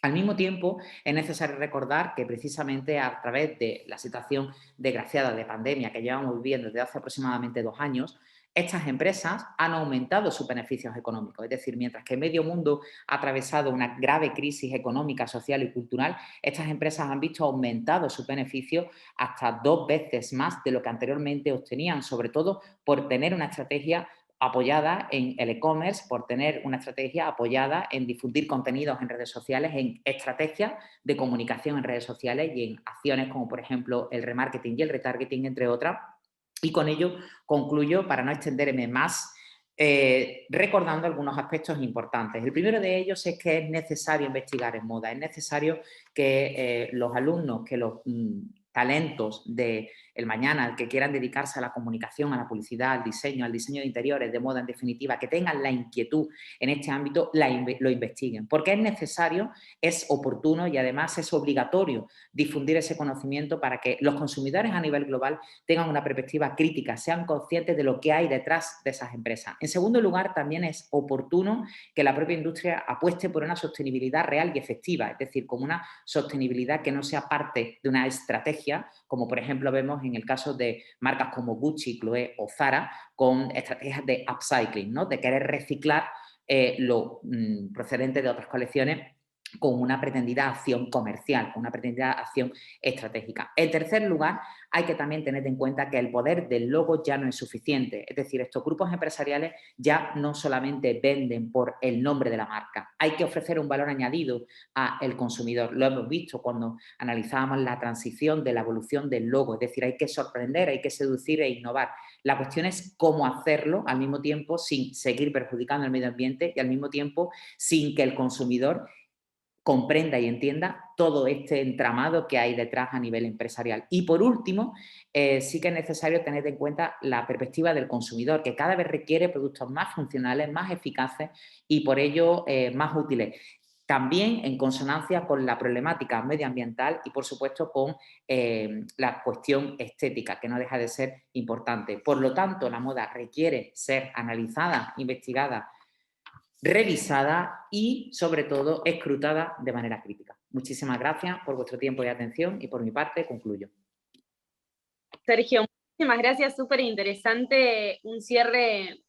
Al mismo tiempo, es necesario recordar que precisamente a través de la situación desgraciada de pandemia que llevamos viviendo desde hace aproximadamente 2 años, estas empresas han aumentado sus beneficios económicos. Es decir, mientras que medio mundo ha atravesado una grave crisis económica, social y cultural, estas empresas han visto aumentados sus beneficios hasta 2 veces más de lo que anteriormente obtenían, sobre todo por tener una estrategia apoyada en el e-commerce, por tener una estrategia apoyada en difundir contenidos en redes sociales, en estrategias de comunicación en redes sociales y en acciones como, por ejemplo, el remarketing y el retargeting, entre otras. Y con ello concluyo, para no extenderme más, recordando algunos aspectos importantes. El primero de ellos es que es necesario investigar en moda, es necesario que los alumnos, que los talentos del mañana, que quieran dedicarse a la comunicación, a la publicidad, al diseño de interiores, de moda en definitiva, que tengan la inquietud en este ámbito, lo investiguen. Porque es necesario, es oportuno y además es obligatorio difundir ese conocimiento para que los consumidores a nivel global tengan una perspectiva crítica, sean conscientes de lo que hay detrás de esas empresas. En segundo lugar, también es oportuno que la propia industria apueste por una sostenibilidad real y efectiva, es decir, como una sostenibilidad que no sea parte de una estrategia, como por ejemplo vemos en el caso de marcas como Gucci, Chloé o Zara, con estrategias de upcycling, ¿no? De querer reciclar lo procedente de otras colecciones con una pretendida acción comercial, con una pretendida acción estratégica. En tercer lugar, hay que también tener en cuenta que el poder del logo ya no es suficiente. Es decir, estos grupos empresariales ya no solamente venden por el nombre de la marca, hay que ofrecer un valor añadido al consumidor. Lo hemos visto cuando analizábamos la transición de la evolución del logo, es decir, hay que sorprender, hay que seducir e innovar. La cuestión es cómo hacerlo al mismo tiempo sin seguir perjudicando el medio ambiente y al mismo tiempo sin que el consumidor comprenda y entienda todo este entramado que hay detrás a nivel empresarial. Y por último, sí que es necesario tener en cuenta la perspectiva del consumidor, que cada vez requiere productos más funcionales, más eficaces y por ello más útiles. También en consonancia con la problemática medioambiental y, por supuesto, con la cuestión estética, que no deja de ser importante. Por lo tanto, la moda requiere ser analizada, investigada, revisada y, sobre todo, escrutada de manera crítica. Muchísimas gracias por vuestro tiempo y atención y, por mi parte, concluyo. Sergio, muchísimas gracias, súper interesante, un cierre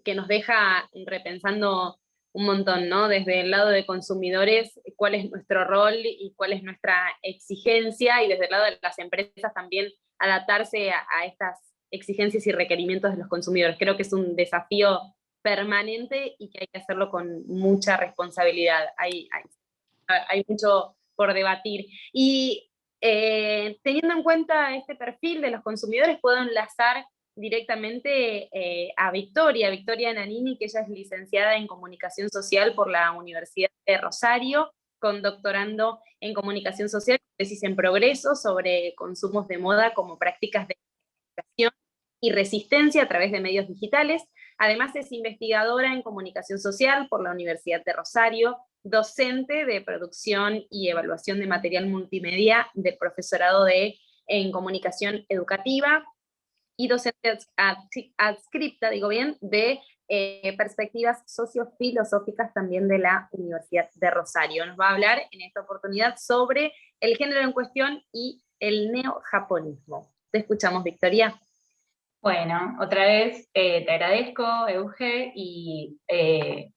que nos deja repensando un montón, ¿no? Desde el lado de consumidores, cuál es nuestro rol y cuál es nuestra exigencia, y desde el lado de las empresas también adaptarse a estas exigencias y requerimientos de los consumidores. Creo que es un desafío permanente y que hay que hacerlo con mucha responsabilidad. Hay mucho por debatir. Y teniendo en cuenta este perfil de los consumidores, puedo enlazar directamente a Victoria Nanini, que ella es licenciada en Comunicación Social por la Universidad de Rosario, con doctorando en Comunicación Social, tesis en progreso sobre consumos de moda como prácticas de comunicación y resistencia a través de medios digitales. Además es investigadora en Comunicación Social por la Universidad de Rosario, docente de producción y evaluación de material multimedia del profesorado en Comunicación Educativa y docente adscripta, digo bien, de perspectivas sociofilosóficas también de la Universidad de Rosario. Nos va a hablar en esta oportunidad sobre el género en cuestión y el neojaponismo. Te escuchamos, Victoria. Bueno, otra vez te agradezco, Euge, y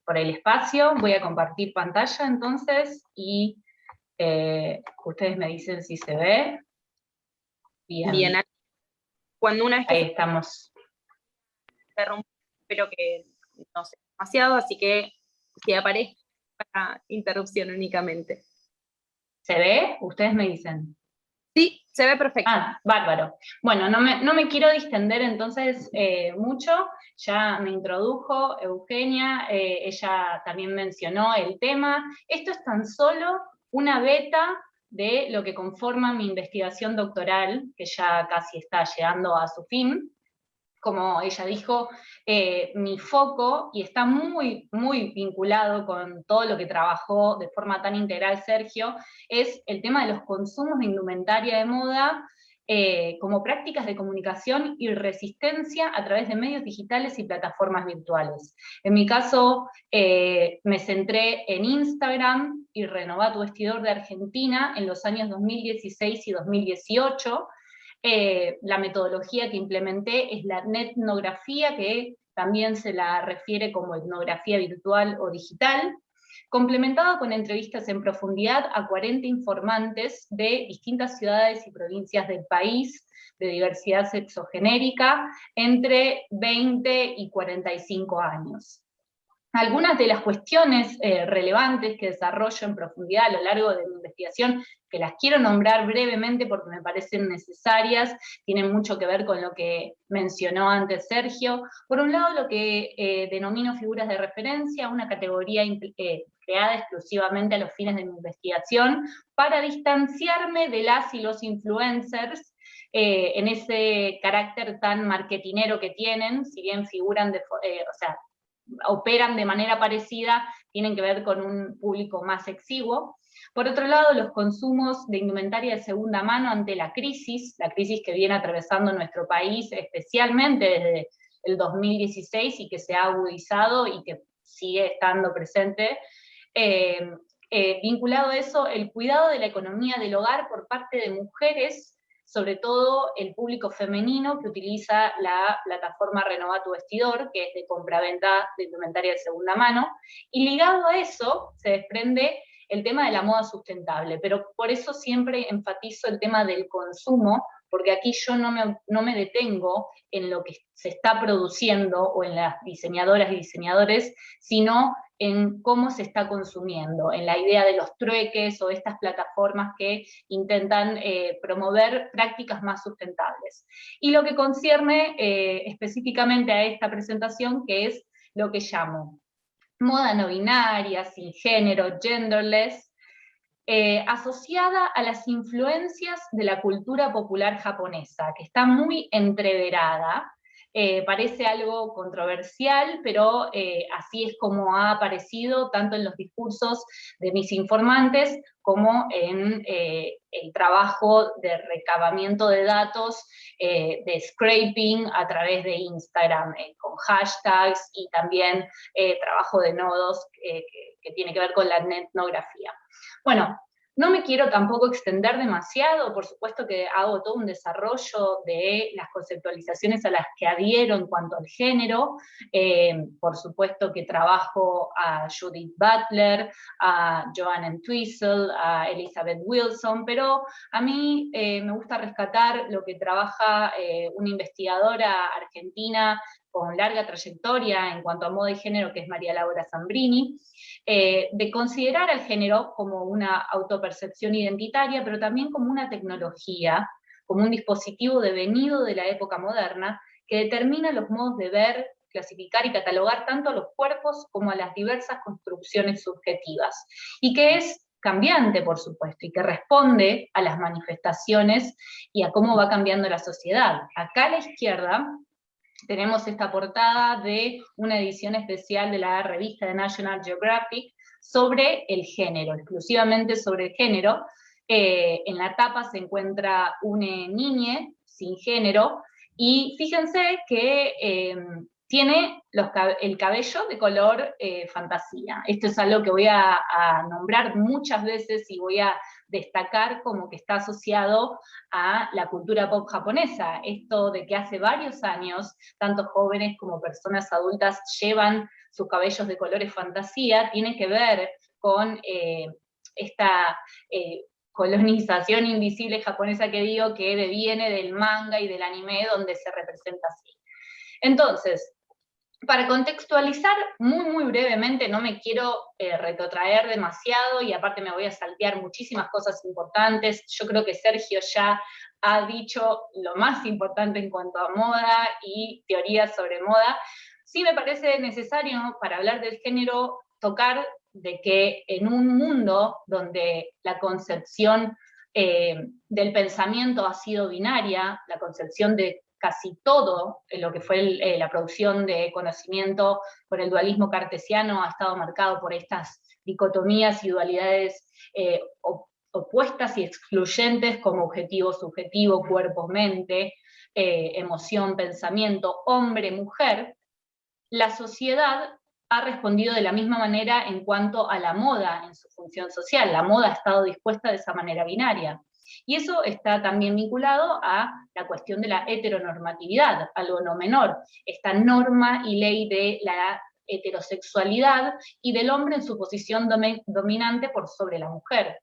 por el espacio. Voy a compartir pantalla entonces y ustedes me dicen si se ve. Bien. Cuando una vez que ahí estamos. Espero que no sea demasiado, así que si aparece para interrupción únicamente. ¿Se ve? Ustedes me dicen. Sí, se ve perfecto. Ah, bárbaro. Bueno, no me quiero distender entonces mucho. Ya me introdujo Eugenia, ella también mencionó el tema. Esto es tan solo una beta de lo que conforma mi investigación doctoral, que ya casi está llegando a su fin. Como ella dijo, mi foco, y está muy, muy vinculado con todo lo que trabajó de forma tan integral Sergio, es el tema de los consumos de indumentaria de moda como prácticas de comunicación y resistencia a través de medios digitales y plataformas virtuales. En mi caso, me centré en Instagram y Renová tu Vestidor de Argentina en los años 2016 y 2018, la metodología que implementé es la netnografía, que también se la refiere como etnografía virtual o digital, complementada con entrevistas en profundidad a 40 informantes de distintas ciudades y provincias del país, de diversidad sexogenérica, entre 20 y 45 años. Algunas de las cuestiones relevantes que desarrollo en profundidad a lo largo de mi investigación, que las quiero nombrar brevemente porque me parecen necesarias, tienen mucho que ver con lo que mencionó antes Sergio. Por un lado, lo que denomino figuras de referencia, una categoría creada exclusivamente a los fines de mi investigación, para distanciarme de las y los influencers, en ese carácter tan marketinero que tienen, si bien figuran operan de manera parecida, tienen que ver con un público más exiguo. Por otro lado, los consumos de indumentaria de segunda mano ante la crisis que viene atravesando nuestro país, especialmente desde el 2016 y que se ha agudizado y que sigue estando presente. Vinculado a eso, el cuidado de la economía del hogar por parte de mujeres, sobre todo el público femenino que utiliza la plataforma Renová tu Vestidor, que es de compraventa de indumentaria de segunda mano, y ligado a eso se desprende el tema de la moda sustentable, pero por eso siempre enfatizo el tema del consumo, porque aquí yo no me detengo en lo que se está produciendo o en las diseñadoras y diseñadores, sino en cómo se está consumiendo, en la idea de los trueques o estas plataformas que intentan promover prácticas más sustentables. Y lo que concierne específicamente a esta presentación, que es lo que llamo moda no binaria, sin género, genderless, asociada a las influencias de la cultura popular japonesa, que está muy entreverada. Parece algo controversial, pero así es como ha aparecido tanto en los discursos de mis informantes como en el trabajo de recabamiento de datos, de scraping a través de Instagram, con hashtags y también trabajo de nodos que tiene que ver con la etnografía. Bueno, no me quiero tampoco extender demasiado, por supuesto que hago todo un desarrollo de las conceptualizaciones a las que adhiero en cuanto al género, por supuesto que trabajo a Judith Butler, a Joanne Entwistle, a Elizabeth Wilson, pero a mí me gusta rescatar lo que trabaja una investigadora argentina con larga trayectoria en cuanto a moda y género, que es María Laura Zambrini, de considerar al género como una autopercepción identitaria, pero también como una tecnología, como un dispositivo devenido de la época moderna, que determina los modos de ver, clasificar y catalogar tanto a los cuerpos como a las diversas construcciones subjetivas, y que es cambiante, por supuesto, y que responde a las manifestaciones y a cómo va cambiando la sociedad. Acá a la izquierda tenemos esta portada de una edición especial de la revista de National Geographic sobre el género, exclusivamente sobre el género. En la tapa se encuentra una niña sin género, y fíjense que tiene el cabello de color fantasía. Esto es algo que voy a nombrar muchas veces y voy a destacar como que está asociado a la cultura pop japonesa. Esto de que hace varios años, tanto jóvenes como personas adultas llevan sus cabellos de colores fantasía, tiene que ver con esta colonización invisible japonesa que digo, que deviene del manga y del anime, donde se representa así. Entonces, para contextualizar muy brevemente, no me quiero retrotraer demasiado, y aparte me voy a saltear muchísimas cosas importantes. Yo creo que Sergio ya ha dicho lo más importante en cuanto a moda y teorías sobre moda. Sí me parece necesario, para hablar del género, tocar de que en un mundo donde la concepción del pensamiento ha sido binaria, la concepción de casi todo lo que fue la producción de conocimiento por el dualismo cartesiano ha estado marcado por estas dicotomías y dualidades opuestas y excluyentes como objetivo, subjetivo, cuerpo, mente, emoción, pensamiento, hombre, mujer. La sociedad ha respondido de la misma manera en cuanto a la moda en su función social. La moda ha estado dispuesta de esa manera binaria. Y eso está también vinculado a la cuestión de la heteronormatividad, algo no menor. Esta norma y ley de la heterosexualidad y del hombre en su posición dominante por sobre la mujer.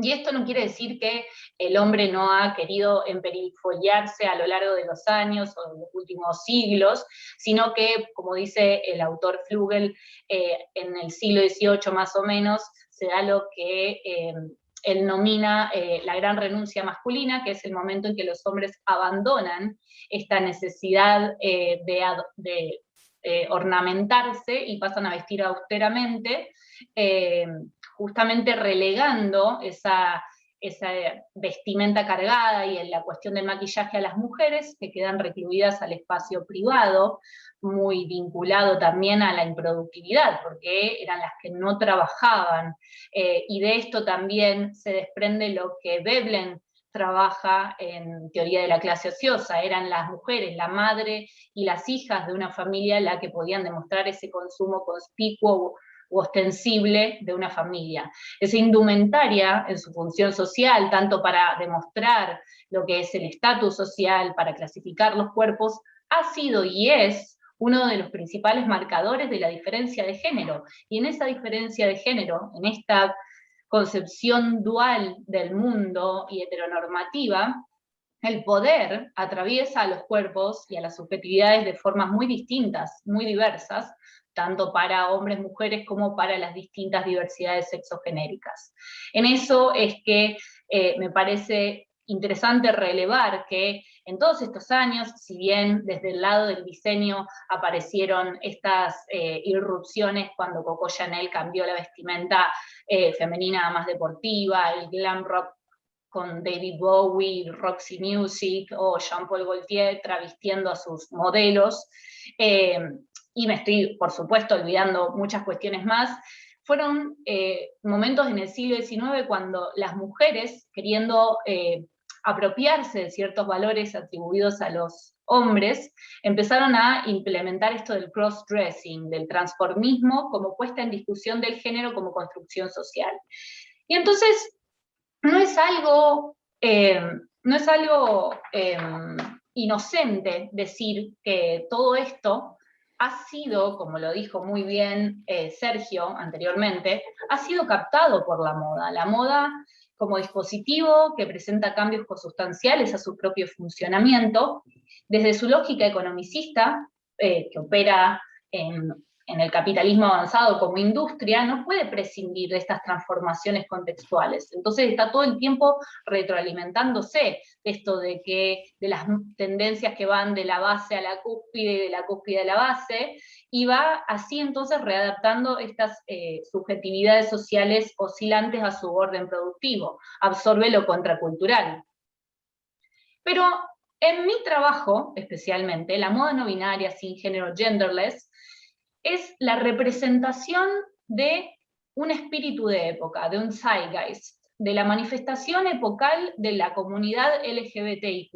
Y esto no quiere decir que el hombre no ha querido emperifollarse a lo largo de los años o de los últimos siglos, sino que, como dice el autor Flügel, en el siglo XVIII más o menos, se da lo que él nomina la gran renuncia masculina, que es el momento en que los hombres abandonan esta necesidad de ornamentarse y pasan a vestir austeramente, justamente relegando esa vestimenta cargada y en la cuestión del maquillaje a las mujeres, que quedan recluidas al espacio privado, muy vinculado también a la improductividad, porque eran las que no trabajaban, y de esto también se desprende lo que Veblen trabaja en teoría de la clase ociosa. Eran las mujeres, la madre y las hijas de una familia la que podían demostrar ese consumo conspicuo u ostensible de una familia. Esa indumentaria en su función social, tanto para demostrar lo que es el estatus social, para clasificar los cuerpos, ha sido y es uno de los principales marcadores de la diferencia de género. Y en esa diferencia de género, en esta concepción dual del mundo y heteronormativa, el poder atraviesa a los cuerpos y a las subjetividades de formas muy distintas, muy diversas, tanto para hombres, mujeres, como para las distintas diversidades sexogenéricas. En eso es que me parece interesante relevar que en todos estos años, si bien desde el lado del diseño aparecieron estas irrupciones cuando Coco Chanel cambió la vestimenta femenina a más deportiva, el glam rock con David Bowie, Roxy Music, o Jean-Paul Gaultier travestiendo a sus modelos, y me estoy, por supuesto, olvidando muchas cuestiones más, fueron momentos en el siglo XIX cuando las mujeres, queriendo apropiarse de ciertos valores atribuidos a los hombres, empezaron a implementar esto del cross-dressing, del transformismo como puesta en discusión del género como construcción social. Y entonces, no es algo inocente decir que todo esto ha sido, como lo dijo muy bien Sergio anteriormente, ha sido captado por la moda. La moda como dispositivo que presenta cambios consustanciales a su propio funcionamiento, desde su lógica economicista, que opera en el capitalismo avanzado como industria, no puede prescindir de estas transformaciones contextuales. Entonces está todo el tiempo retroalimentándose de esto de las tendencias que van de la base a la cúspide y de la cúspide a la base, y va así entonces readaptando estas subjetividades sociales oscilantes a su orden productivo, absorbe lo contracultural. Pero en mi trabajo, especialmente, la moda no binaria, sin género, genderless, es la representación de un espíritu de época, de un zeitgeist, de la manifestación epocal de la comunidad LGBTIQ,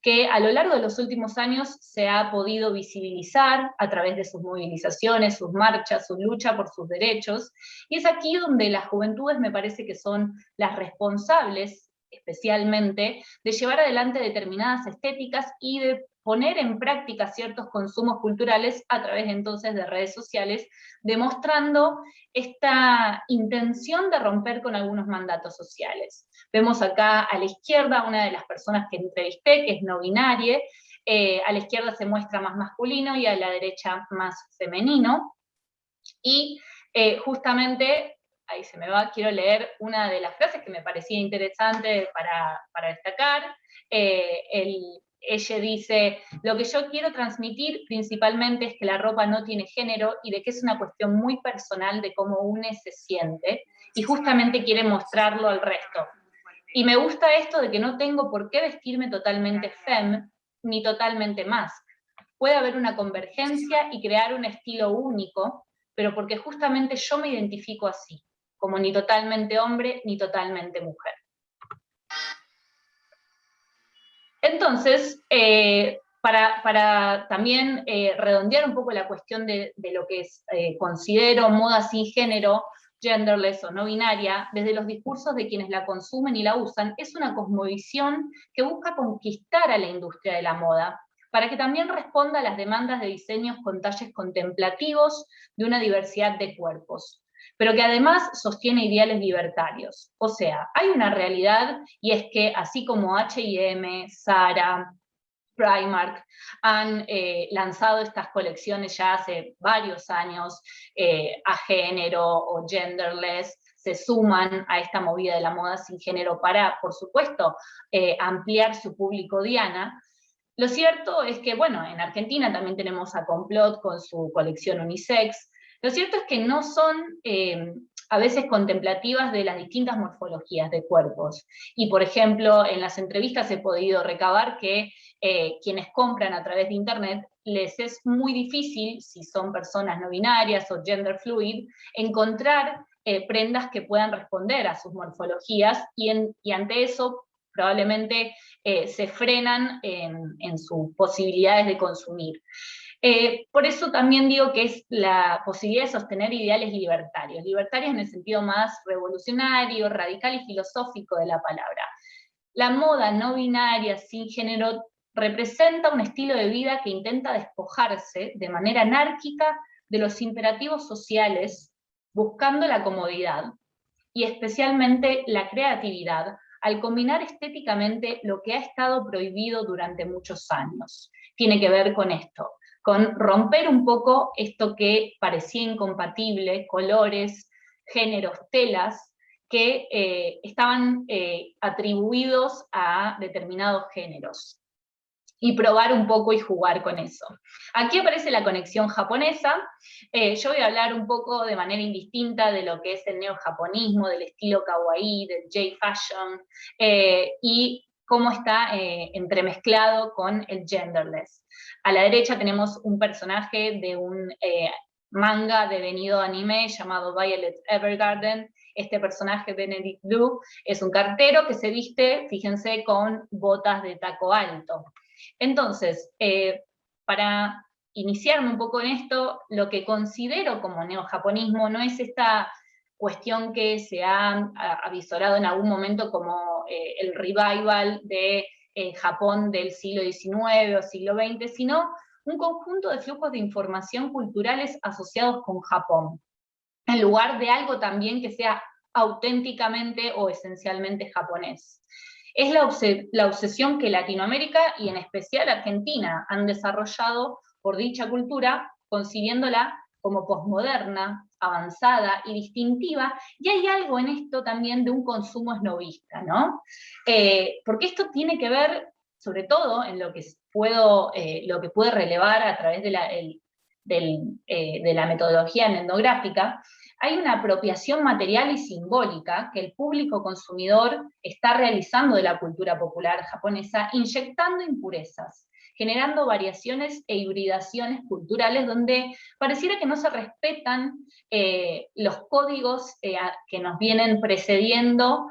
que a lo largo de los últimos años se ha podido visibilizar a través de sus movilizaciones, sus marchas, su lucha por sus derechos, y es aquí donde las juventudes me parece que son las responsables, especialmente, de llevar adelante determinadas estéticas y de poner en práctica ciertos consumos culturales a través entonces de redes sociales, demostrando esta intención de romper con algunos mandatos sociales. Vemos acá a la izquierda una de las personas que entrevisté, que es no binaria, a la izquierda se muestra más masculino y a la derecha más femenino, y justamente, ahí se me va, quiero leer una de las frases que me parecía interesante para destacar. Ella dice: lo que yo quiero transmitir principalmente es que la ropa no tiene género y de que es una cuestión muy personal de cómo uno se siente, y justamente quiere mostrarlo al resto. Y me gusta esto de que no tengo por qué vestirme totalmente femme ni totalmente masc. Puede haber una convergencia y crear un estilo único, pero porque justamente yo me identifico así, como ni totalmente hombre ni totalmente mujer. Entonces, para también redondear un poco la cuestión de lo que considero moda sin género, genderless o no binaria, desde los discursos de quienes la consumen y la usan, es una cosmovisión que busca conquistar a la industria de la moda, para que también responda a las demandas de diseños con talles contemplativos de una diversidad de cuerpos. pero que además sostiene ideales libertarios. O sea, hay una realidad, y es que así como H&M, Zara, Primark han lanzado estas colecciones ya hace varios años, a género o genderless, se suman a esta movida de la moda sin género para, por supuesto, ampliar su público diana. Lo cierto es que, bueno, en Argentina también tenemos a Complot con su colección unisex. Lo cierto es que no son a veces contemplativas de las distintas morfologías de cuerpos. Y, por ejemplo, en las entrevistas he podido recabar que quienes compran a través de Internet, les es muy difícil, si son personas no binarias o gender fluid, encontrar prendas que puedan responder a sus morfologías, y ante eso probablemente se frenan en sus posibilidades de consumir. Por eso también digo que es la posibilidad de sostener ideales libertarios en el sentido más revolucionario, radical y filosófico de la palabra. La moda no binaria, sin género, representa un estilo de vida que intenta despojarse de manera anárquica de los imperativos sociales, buscando la comodidad y especialmente la creatividad, al combinar estéticamente lo que ha estado prohibido durante muchos años. Tiene que ver con esto, con romper un poco esto que parecía incompatible, colores, géneros, telas, que estaban atribuidos a determinados géneros, y probar un poco y jugar con eso. Aquí aparece la conexión japonesa. Yo voy a hablar un poco de manera indistinta de lo que es el neojaponismo, del estilo kawaii, del J-fashion, y cómo está entremezclado con el genderless. A la derecha tenemos un personaje de un manga devenido anime llamado Violet Evergarden. Este personaje, Benedict Blue, es un cartero que se viste, fíjense, con botas de taco alto. Entonces, para iniciarme un poco en esto, lo que considero como neojaponismo no es esta cuestión que se ha avisorado en algún momento como el revival de Japón del siglo XIX o siglo XX, sino un conjunto de flujos de información culturales asociados con Japón, en lugar de algo también que sea auténticamente o esencialmente japonés. Es la obsesión que Latinoamérica, y en especial Argentina, han desarrollado por dicha cultura, concibiéndola como posmoderna, avanzada y distintiva, y hay algo en esto también de un consumo esnovista, ¿no? Porque esto tiene que ver, sobre todo, en lo que pude relevar a través de la metodología etnográfica. Hay una apropiación material y simbólica que el público consumidor está realizando de la cultura popular japonesa, inyectando impurezas, generando variaciones e hibridaciones culturales donde pareciera que no se respetan los códigos que nos vienen precediendo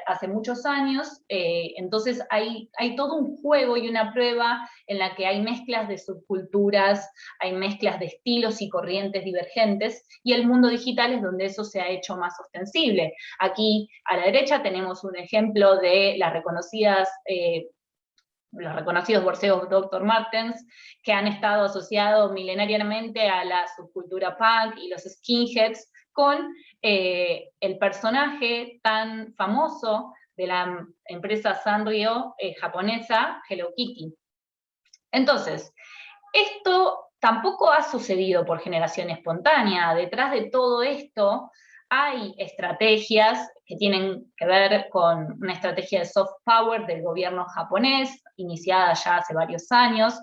hace muchos años. Entonces hay todo un juego y una prueba en la que hay mezclas de subculturas, hay mezclas de estilos y corrientes divergentes, y el mundo digital es donde eso se ha hecho más ostensible. Aquí a la derecha tenemos un ejemplo de los reconocidos borseos Dr. Martens, que han estado asociados milenariamente a la subcultura punk y los skinheads, con el personaje tan famoso de la empresa Sanrio japonesa, Hello Kitty. Entonces, esto tampoco ha sucedido por generación espontánea. Detrás de todo esto hay estrategias que tienen que ver con una estrategia de soft power del gobierno japonés, iniciada ya hace varios años,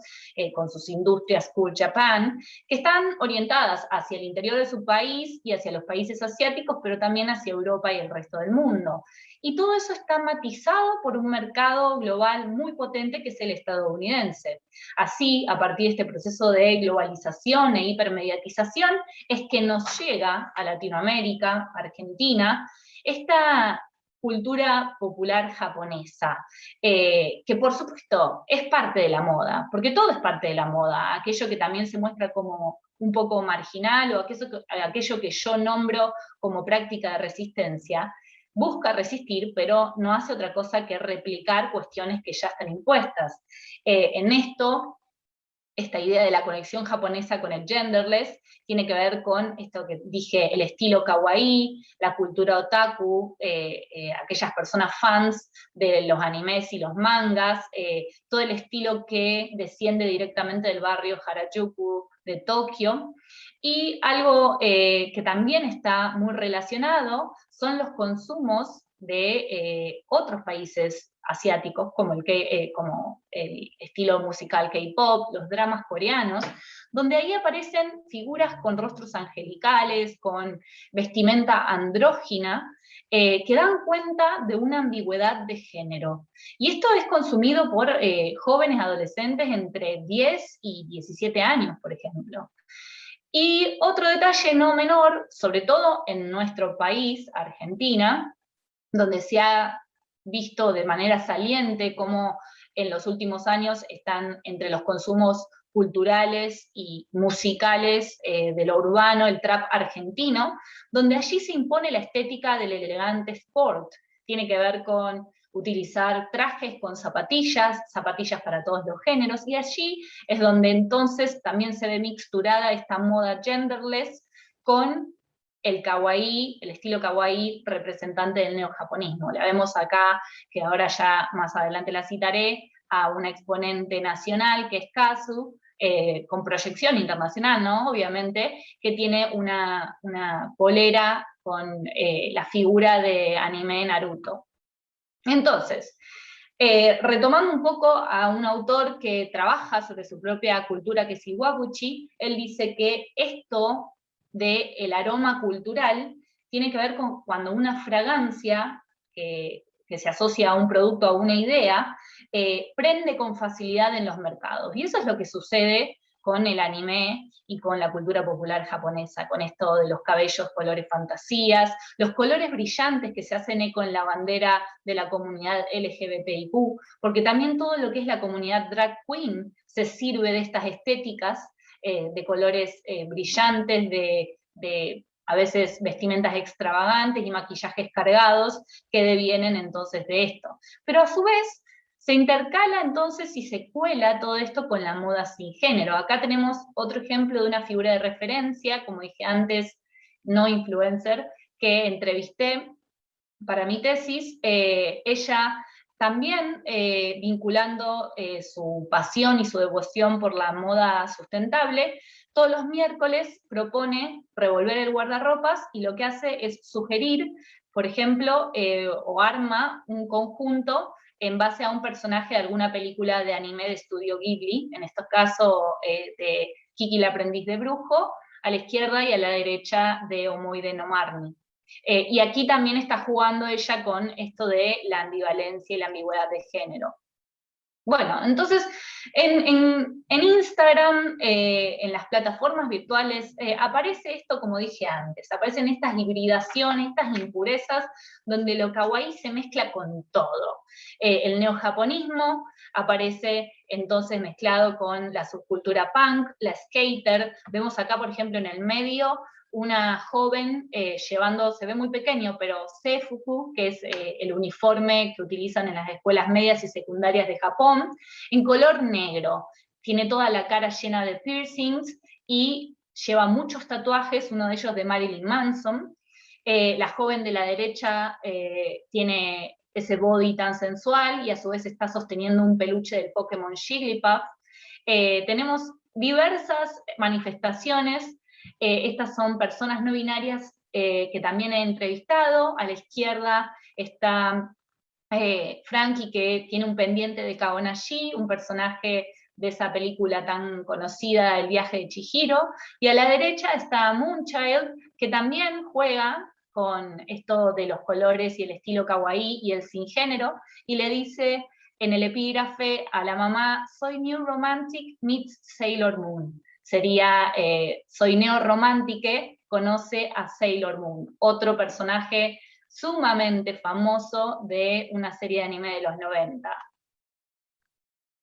con sus industrias Cool Japan, que están orientadas hacia el interior de su país y hacia los países asiáticos, pero también hacia Europa y el resto del mundo. Y todo eso está matizado por un mercado global muy potente que es el estadounidense. Así, a partir de este proceso de globalización e hipermediatización, es que nos llega a Latinoamérica, Argentina, esta cultura popular japonesa, que por supuesto es parte de la moda, porque todo es parte de la moda, aquello que también se muestra como un poco marginal, o aquello que yo nombro como práctica de resistencia, busca resistir, pero no hace otra cosa que replicar cuestiones que ya están impuestas. En esto esta idea de la conexión japonesa con el genderless, tiene que ver con esto que dije, el estilo kawaii, la cultura otaku, aquellas personas fans de los animes y los mangas, todo el estilo que desciende directamente del barrio Harajuku de Tokio. Y algo que también está muy relacionado son los consumos de otros países asiáticos, como el estilo musical K-pop, los dramas coreanos, donde ahí aparecen figuras con rostros angelicales, con vestimenta andrógina, que dan cuenta de una ambigüedad de género. Y esto es consumido por jóvenes adolescentes entre 10 y 17 años, por ejemplo. Y otro detalle no menor, sobre todo en nuestro país, Argentina, donde se ha visto de manera saliente cómo en los últimos años están entre los consumos culturales y musicales de lo urbano, el trap argentino, donde allí se impone la estética del elegante sport. Tiene que ver con utilizar trajes con zapatillas para todos los géneros, y allí es donde entonces también se ve mixturada esta moda genderless con el kawaii, el estilo kawaii representante del neojaponismo. La vemos acá, que ahora ya más adelante la citaré, a una exponente nacional que es Kazu, con proyección internacional, ¿no? Obviamente, que tiene una polera con la figura de anime Naruto. Entonces, retomando un poco a un autor que trabaja sobre su propia cultura, que es Iwabuchi, él dice que esto del aroma cultural tiene que ver con cuando una fragancia que se asocia a un producto, a una idea, prende con facilidad en los mercados. Y eso es lo que sucede con el anime y con la cultura popular japonesa, con esto de los cabellos colores fantasías, los colores brillantes que se hacen eco en la bandera de la comunidad LGBTIQ, porque también todo lo que es la comunidad drag queen se sirve de estas estéticas de colores brillantes, de a veces vestimentas extravagantes y maquillajes cargados que devienen entonces de esto. Pero a su vez se intercala entonces y se cuela todo esto con la moda sin género. Acá tenemos otro ejemplo de una figura de referencia, como dije antes, no influencer, que entrevisté para mi tesis. Ella también vinculando su pasión y su devoción por la moda sustentable, todos los miércoles propone revolver el guardarropas y lo que hace es sugerir, por ejemplo, o arma un conjunto en base a un personaje de alguna película de anime de estudio Ghibli, en estos casos de Kiki la aprendiz de brujo, a la izquierda y a la derecha de Omoide no Marni. Y aquí también está jugando ella con esto de la ambivalencia y la ambigüedad de género. Bueno, entonces en Instagram, en las plataformas virtuales, aparece esto como dije antes, aparecen estas hibridaciones, estas impurezas, donde lo kawaii se mezcla con todo. El neojaponismo aparece entonces mezclado con la subcultura punk, la skater. Vemos acá, por ejemplo, en el medio, una joven llevando, se ve muy pequeño, pero seifuku, que es el uniforme que utilizan en las escuelas medias y secundarias de Japón, en color negro. Tiene toda la cara llena de piercings y lleva muchos tatuajes, uno de ellos de Marilyn Manson. La joven de la derecha tiene ese body tan sensual y a su vez está sosteniendo un peluche del Pokémon Jigglypuff. Tenemos diversas manifestaciones. Estas son personas no binarias que también he entrevistado. A la izquierda está Frankie, que tiene un pendiente de Kaonashi, un personaje de esa película tan conocida, El viaje de Chihiro, y a la derecha está Moonchild, que también juega con esto de los colores y el estilo kawaii y el sin género, y le dice en el epígrafe a la mamá: soy New Romantic meets Sailor Moon. Sería soy neo-romántique, conoce a Sailor Moon, otro personaje sumamente famoso de una serie de anime de los 90.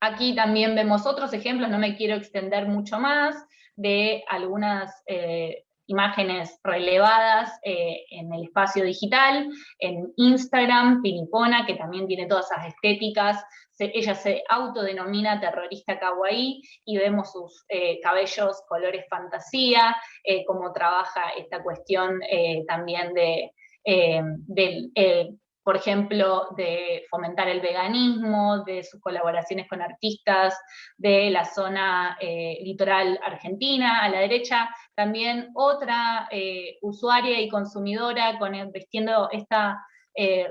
Aquí también vemos otros ejemplos, no me quiero extender mucho más, de algunas imágenes relevadas en el espacio digital, en Instagram, Pinipona, que también tiene todas esas estéticas. Ella se autodenomina terrorista kawaii y vemos sus cabellos colores fantasía, cómo trabaja esta cuestión también por ejemplo, de fomentar el veganismo, de sus colaboraciones con artistas de la zona litoral argentina. A la derecha también otra usuaria y consumidora vistiendo esta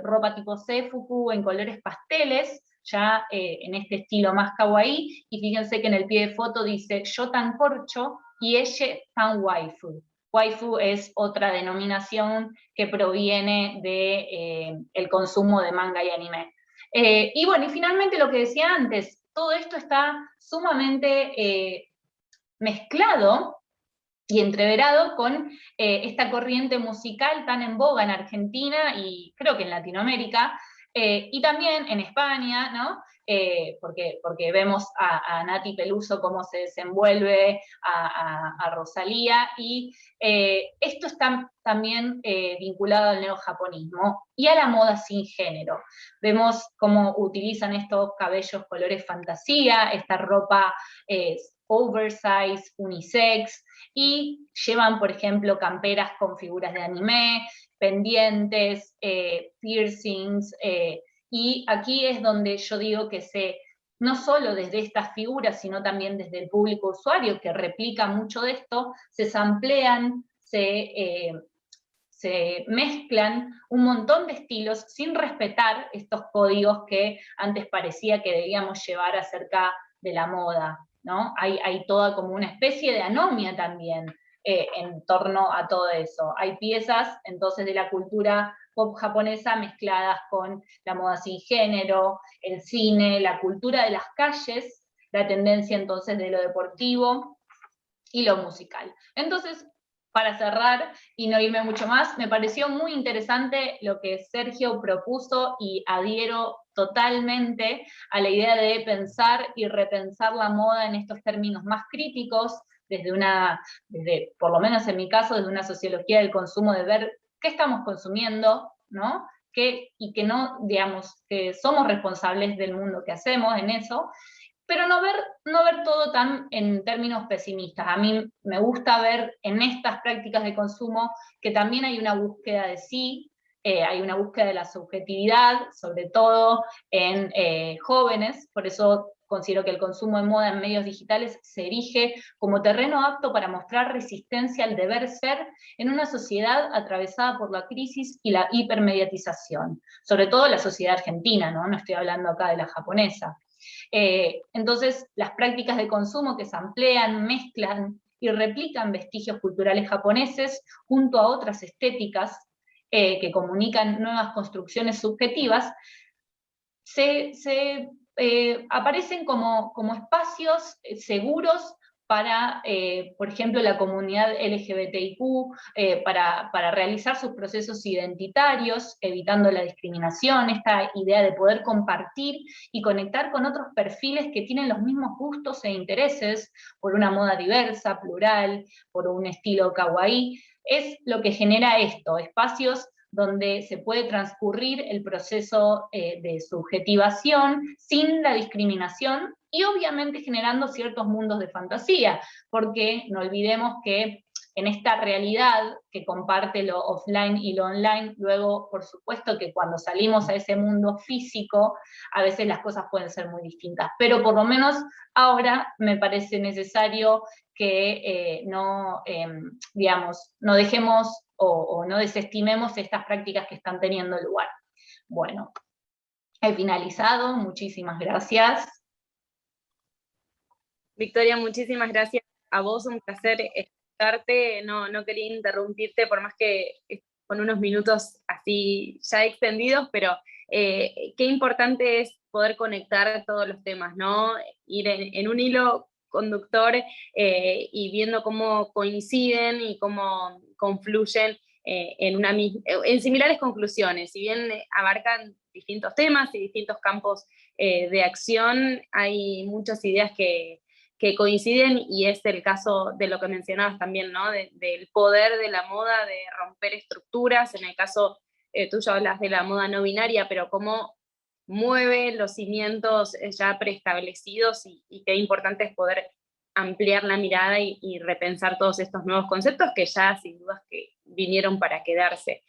ropa tipo seifuku en colores pasteles, ya en este estilo más kawaii, y fíjense que en el pie de foto dice yo tan corcho y ella tan waifu. Waifu es otra denominación que proviene del consumo de manga y anime. Y bueno, y finalmente lo que decía antes, todo esto está sumamente mezclado y entreverado con esta corriente musical tan en boga en Argentina y creo que en Latinoamérica, y también en España, ¿no? Porque vemos a Nati Peluso cómo se desenvuelve, a Rosalía, y esto está también vinculado al neojaponismo y a la moda sin género. Vemos cómo utilizan estos cabellos colores fantasía, esta ropa oversize, unisex, y llevan, por ejemplo, camperas con figuras de anime, pendientes, piercings, y aquí es donde yo digo que no solo desde estas figuras, sino también desde el público usuario, que replica mucho de esto, se samplean, se mezclan un montón de estilos sin respetar estos códigos que antes parecía que debíamos llevar acerca de la moda, ¿no? Hay toda como una especie de anomia también en torno a todo eso. Hay piezas entonces de la cultura pop japonesa mezcladas con la moda sin género, el cine, la cultura de las calles, la tendencia entonces de lo deportivo y lo musical. Entonces, para cerrar y no irme mucho más, me pareció muy interesante lo que Sergio propuso y adhiero totalmente a la idea de pensar y repensar la moda en estos términos más críticos, desde, por lo menos en mi caso, desde una sociología del consumo, de ver qué estamos consumiendo, ¿no? Y que no, digamos, que somos responsables del mundo que hacemos en eso, pero no ver todo tan en términos pesimistas. A mí me gusta ver en estas prácticas de consumo que también hay una búsqueda de sí, hay una búsqueda de la subjetividad, sobre todo en jóvenes, por eso considero que el consumo de moda en medios digitales se erige como terreno apto para mostrar resistencia al deber ser en una sociedad atravesada por la crisis y la hipermediatización, sobre todo la sociedad argentina, no estoy hablando acá de la japonesa. Entonces, las prácticas de consumo que se amplían, mezclan y replican vestigios culturales japoneses junto a otras estéticas que comunican nuevas construcciones subjetivas, aparecen como espacios seguros para, por ejemplo, la comunidad LGBTIQ, para realizar sus procesos identitarios, evitando la discriminación, esta idea de poder compartir y conectar con otros perfiles que tienen los mismos gustos e intereses, por una moda diversa, plural, por un estilo kawaii, es lo que genera esto, espacios donde se puede transcurrir el proceso de subjetivación sin la discriminación y obviamente generando ciertos mundos de fantasía, porque no olvidemos que en esta realidad que comparte lo offline y lo online, luego por supuesto que cuando salimos a ese mundo físico, a veces las cosas pueden ser muy distintas, pero por lo menos ahora me parece necesario que no dejemos o no desestimemos estas prácticas que están teniendo lugar. Bueno, he finalizado, muchísimas gracias. Victoria, muchísimas gracias a vos, un placer escucharte, no quería interrumpirte por más que con unos minutos así ya extendidos, pero qué importante es poder conectar todos los temas, ¿no? Ir en un hilo conductor y viendo cómo coinciden y cómo confluyen en similares conclusiones. Si bien abarcan distintos temas y distintos campos de acción, hay muchas ideas que que coinciden, y es el caso de lo que mencionabas también, ¿no? Del poder de la moda, de romper estructuras. En el caso tuyo hablas de la moda no binaria, pero cómo mueve los cimientos ya preestablecidos, y qué importante es poder ampliar la mirada y repensar todos estos nuevos conceptos que ya sin dudas que vinieron para quedarse.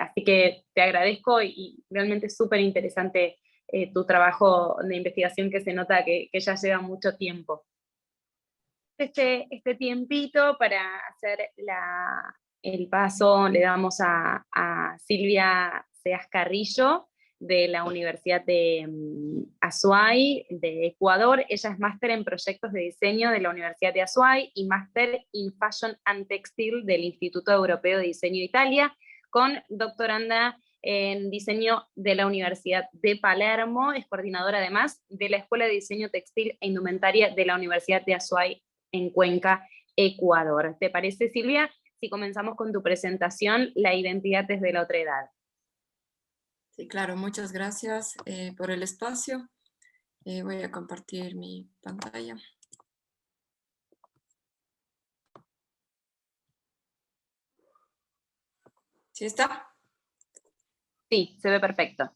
Así que te agradezco, y realmente es súper interesante tu trabajo de investigación, que se nota que ya lleva mucho tiempo. Este tiempito para hacer el paso le damos a Silvia Seas Carrillo, de la Universidad de Azuay, de Ecuador. Ella es máster en proyectos de diseño de la Universidad de Azuay y máster in Fashion and Textile del Instituto Europeo de Diseño de Italia, con doctoranda en diseño de la Universidad de Palermo. Es coordinadora además de la Escuela de Diseño Textil e Indumentaria de la Universidad de Azuay en Cuenca, Ecuador. ¿Te parece, Silvia, si comenzamos con tu presentación, La identidad desde la otra edad? Sí, claro, muchas gracias por el espacio. Voy a compartir mi pantalla. ¿Sí está? Sí, se ve perfecto.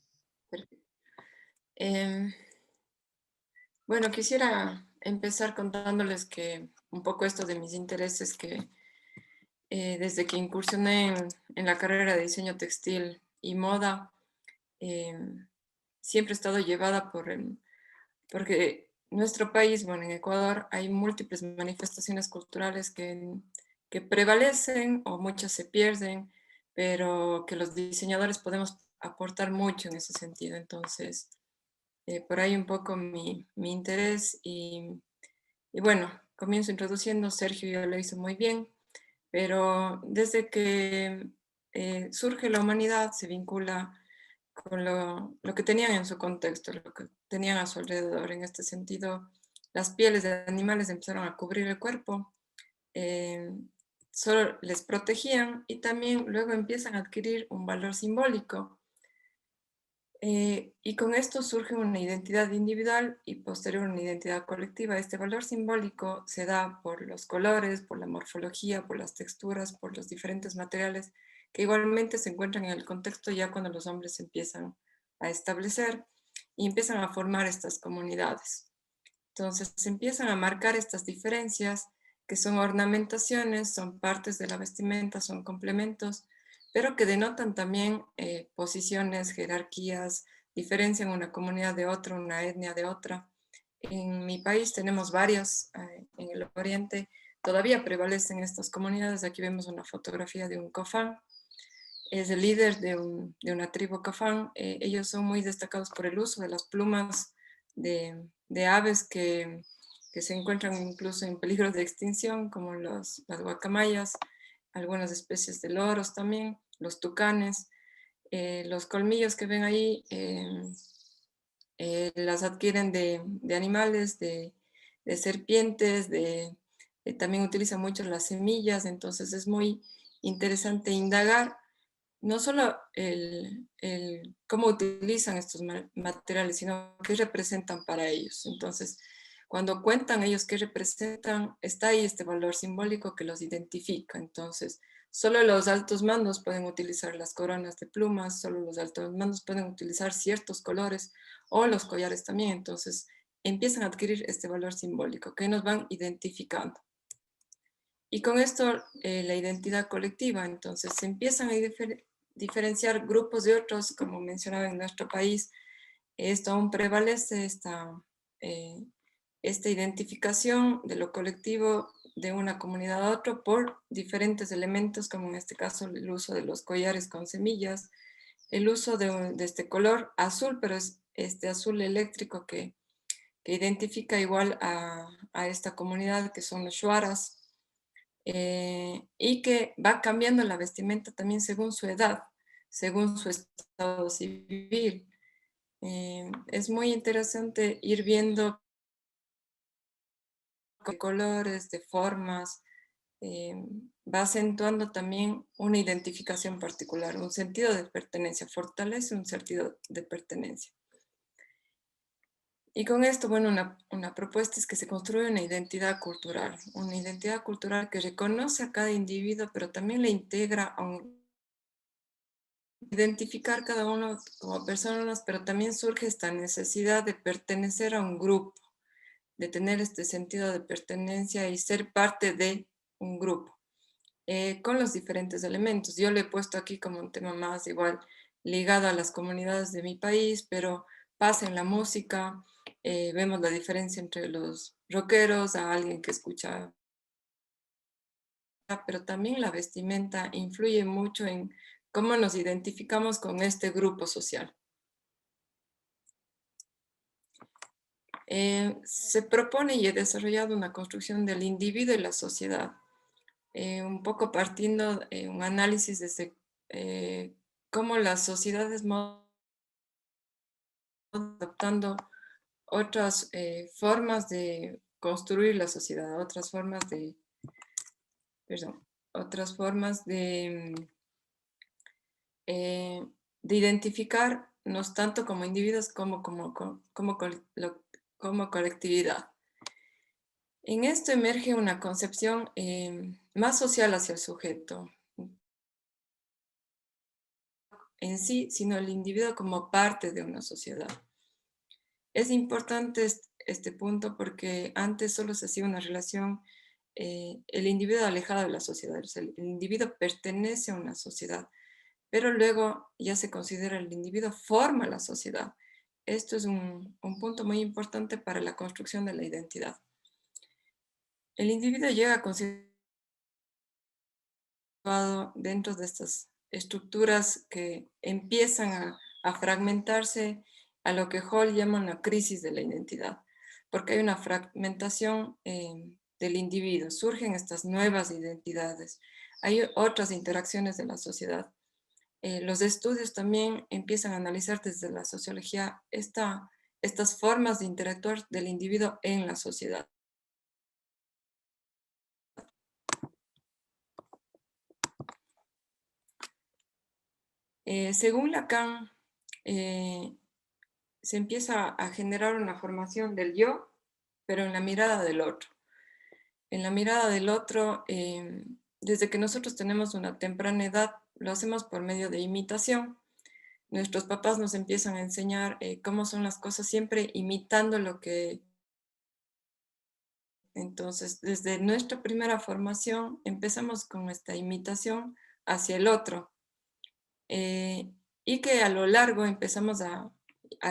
Perfecto. Bueno, quisiera empezar contándoles que un poco esto de mis intereses, que desde que incursioné en la carrera de diseño textil y moda, siempre he estado llevada porque nuestro país, bueno, en Ecuador hay múltiples manifestaciones culturales que prevalecen o muchas se pierden, pero que los diseñadores podemos aportar mucho en ese sentido. Entonces, por ahí un poco mi interés y bueno, comienzo introduciendo, Sergio ya lo hizo muy bien, pero desde que surge la humanidad se vincula con lo que tenían en su contexto, lo que tenían a su alrededor. En este sentido, las pieles de animales empezaron a cubrir el cuerpo, solo les protegían y también luego empiezan a adquirir un valor simbólico. Y con esto surge una identidad individual y posterior una identidad colectiva. Este valor simbólico se da por los colores, por la morfología, por las texturas, por los diferentes materiales que igualmente se encuentran en el contexto ya cuando los hombres empiezan a establecer y empiezan a formar estas comunidades. Entonces se empiezan a marcar estas diferencias que son ornamentaciones, son partes de la vestimenta, son complementos, pero que denotan también posiciones, jerarquías, diferencian una comunidad de otra, una etnia de otra. En mi país tenemos varios, en el oriente todavía prevalecen estas comunidades. Aquí vemos una fotografía de un cofán, es el líder de una tribu cofán. Ellos son muy destacados por el uso de las plumas de aves que se encuentran incluso en peligro de extinción, como las guacamayas, algunas especies de loros también, los tucanes. Los colmillos que ven ahí las adquieren de animales, de serpientes, también utilizan mucho las semillas. Entonces es muy interesante indagar no solo cómo utilizan estos materiales, sino qué representan para ellos. Entonces, cuando cuentan ellos qué representan, está ahí este valor simbólico que los identifica. Entonces, solo los altos mandos pueden utilizar las coronas de plumas, solo los altos mandos pueden utilizar ciertos colores o los collares también. Entonces, empiezan a adquirir este valor simbólico que nos van identificando. Y con esto, la identidad colectiva. Entonces, se empiezan a diferenciar grupos de otros, como mencionaba en nuestro país. Esto aún prevalece, esta identificación de lo colectivo de una comunidad a otra por diferentes elementos, como en este caso el uso de los collares con semillas, el uso de este color azul, pero es este azul eléctrico que identifica igual a esta comunidad, que son los shuaras, y que va cambiando la vestimenta también según su edad, según su estado civil. Es muy interesante ir viendo colores, de formas, va acentuando también una identificación particular, un sentido de pertenencia, fortalece un sentido de pertenencia. Y con esto, bueno, una propuesta es que se construya una identidad cultural que reconoce a cada individuo, pero también le integra a identificar cada uno como personas, pero también surge esta necesidad de pertenecer a un grupo, de tener este sentido de pertenencia y ser parte de un grupo, con los diferentes elementos. Yo le he puesto aquí como un tema más igual ligado a las comunidades de mi país, pero pasa en la música, vemos la diferencia entre los rockeros a alguien que escucha, pero también la vestimenta influye mucho en cómo nos identificamos con este grupo social. Se propone y he desarrollado una construcción del individuo y la sociedad, un poco partiendo de un análisis desde cómo las sociedades van adoptando otras formas de construir la sociedad, otras formas de identificarnos tanto como individuos como colectividad. En esto emerge una concepción más social hacia el sujeto en sí, sino el individuo como parte de una sociedad. Es importante este punto porque antes solo se hacía una relación, el individuo alejado de la sociedad, o sea, el individuo pertenece a una sociedad, pero luego ya se considera el individuo forma la sociedad. Esto es un punto muy importante para la construcción de la identidad. El individuo llega a considerar dentro de estas estructuras que empiezan a fragmentarse, a lo que Hall llama una crisis de la identidad, porque hay una fragmentación del individuo, surgen estas nuevas identidades, hay otras interacciones de la sociedad. Los estudios también empiezan a analizar desde la sociología estas formas de interactuar del individuo en la sociedad. Según Lacan, se empieza a generar una formación del yo, pero en la mirada del otro. En la mirada del otro, desde que nosotros tenemos una temprana edad, lo hacemos por medio de imitación. Nuestros papás nos empiezan a enseñar cómo son las cosas, siempre imitando lo que... Entonces, desde nuestra primera formación, empezamos con esta imitación hacia el otro. Y que a lo largo empezamos a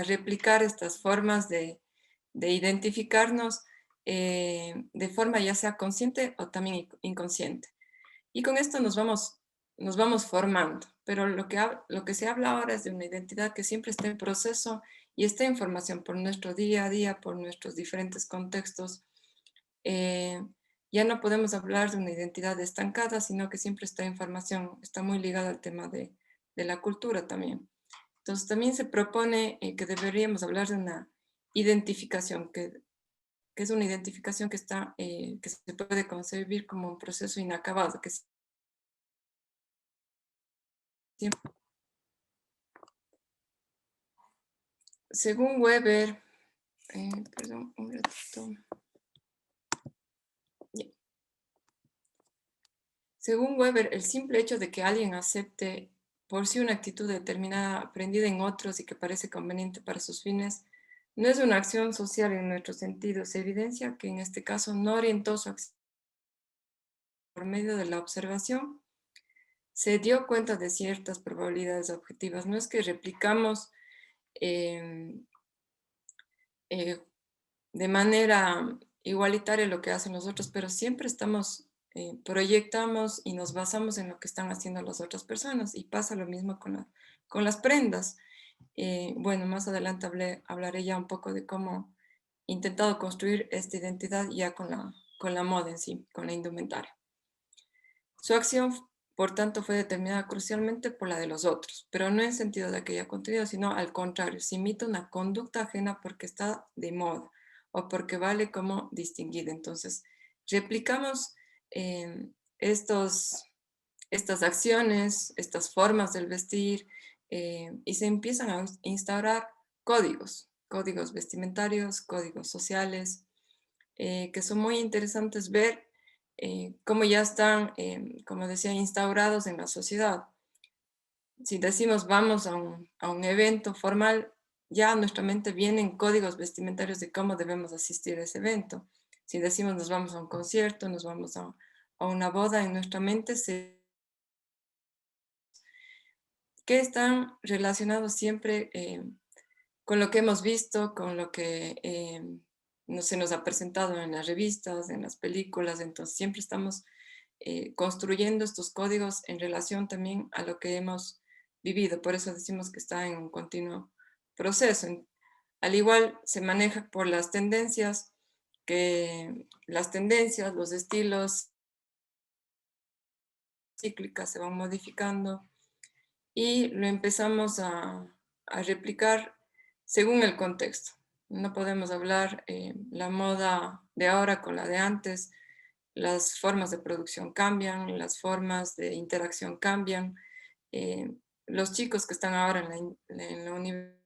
replicar estas formas de identificarnos de forma ya sea consciente o también inconsciente. Y con esto nos vamos formando, pero lo que se habla ahora es de una identidad que siempre está en proceso y está en formación por nuestro día a día, por nuestros diferentes contextos. Ya no podemos hablar de una identidad estancada, sino que siempre está en formación, está muy ligada al tema de la cultura también. Entonces también se propone que deberíamos hablar de una identificación, que es una identificación que se puede concebir como un proceso inacabado, que siempre... Según Weber, perdón, un ratito. Yeah. Según Weber, el simple hecho de que alguien acepte por sí una actitud determinada aprendida en otros y que parece conveniente para sus fines, no es una acción social en nuestro sentido. Se evidencia que en este caso no orientó su acción por medio de la observación, se dio cuenta de ciertas probabilidades objetivas. No es que replicamos de manera igualitaria lo que hacen los otros, pero siempre proyectamos y nos basamos en lo que están haciendo las otras personas, y pasa lo mismo con las prendas. Bueno, más adelante hablaré ya un poco de cómo he intentado construir esta identidad ya con la moda en sí, con la indumentaria. Su acción, por tanto, fue determinada crucialmente por la de los otros, pero no en sentido de que haya contenido, sino al contrario, se imita una conducta ajena porque está de moda o porque vale como distinguida. Entonces, replicamos estas acciones, estas formas del vestir, y se empiezan a instaurar códigos códigos vestimentarios, códigos sociales, que son muy interesantes ver cómo ya están, como decía, instaurados en la sociedad. Si decimos vamos a un evento formal, ya a nuestra mente vienen códigos vestimentarios de cómo debemos asistir a ese evento. Si decimos nos vamos a un concierto, nos vamos a una boda, en nuestra mente que están relacionados siempre con lo que hemos visto, con lo que no se nos ha presentado en las revistas, en las películas. Entonces siempre estamos construyendo estos códigos en relación también a lo que hemos vivido. Por eso decimos que está en un continuo proceso. Al igual se maneja por las tendencias, los estilos cíclicas se van modificando y lo empezamos a replicar según el contexto. No podemos hablar la moda de ahora con la de antes. Las formas de producción cambian, las formas de interacción cambian. Los chicos que están ahora en la universidad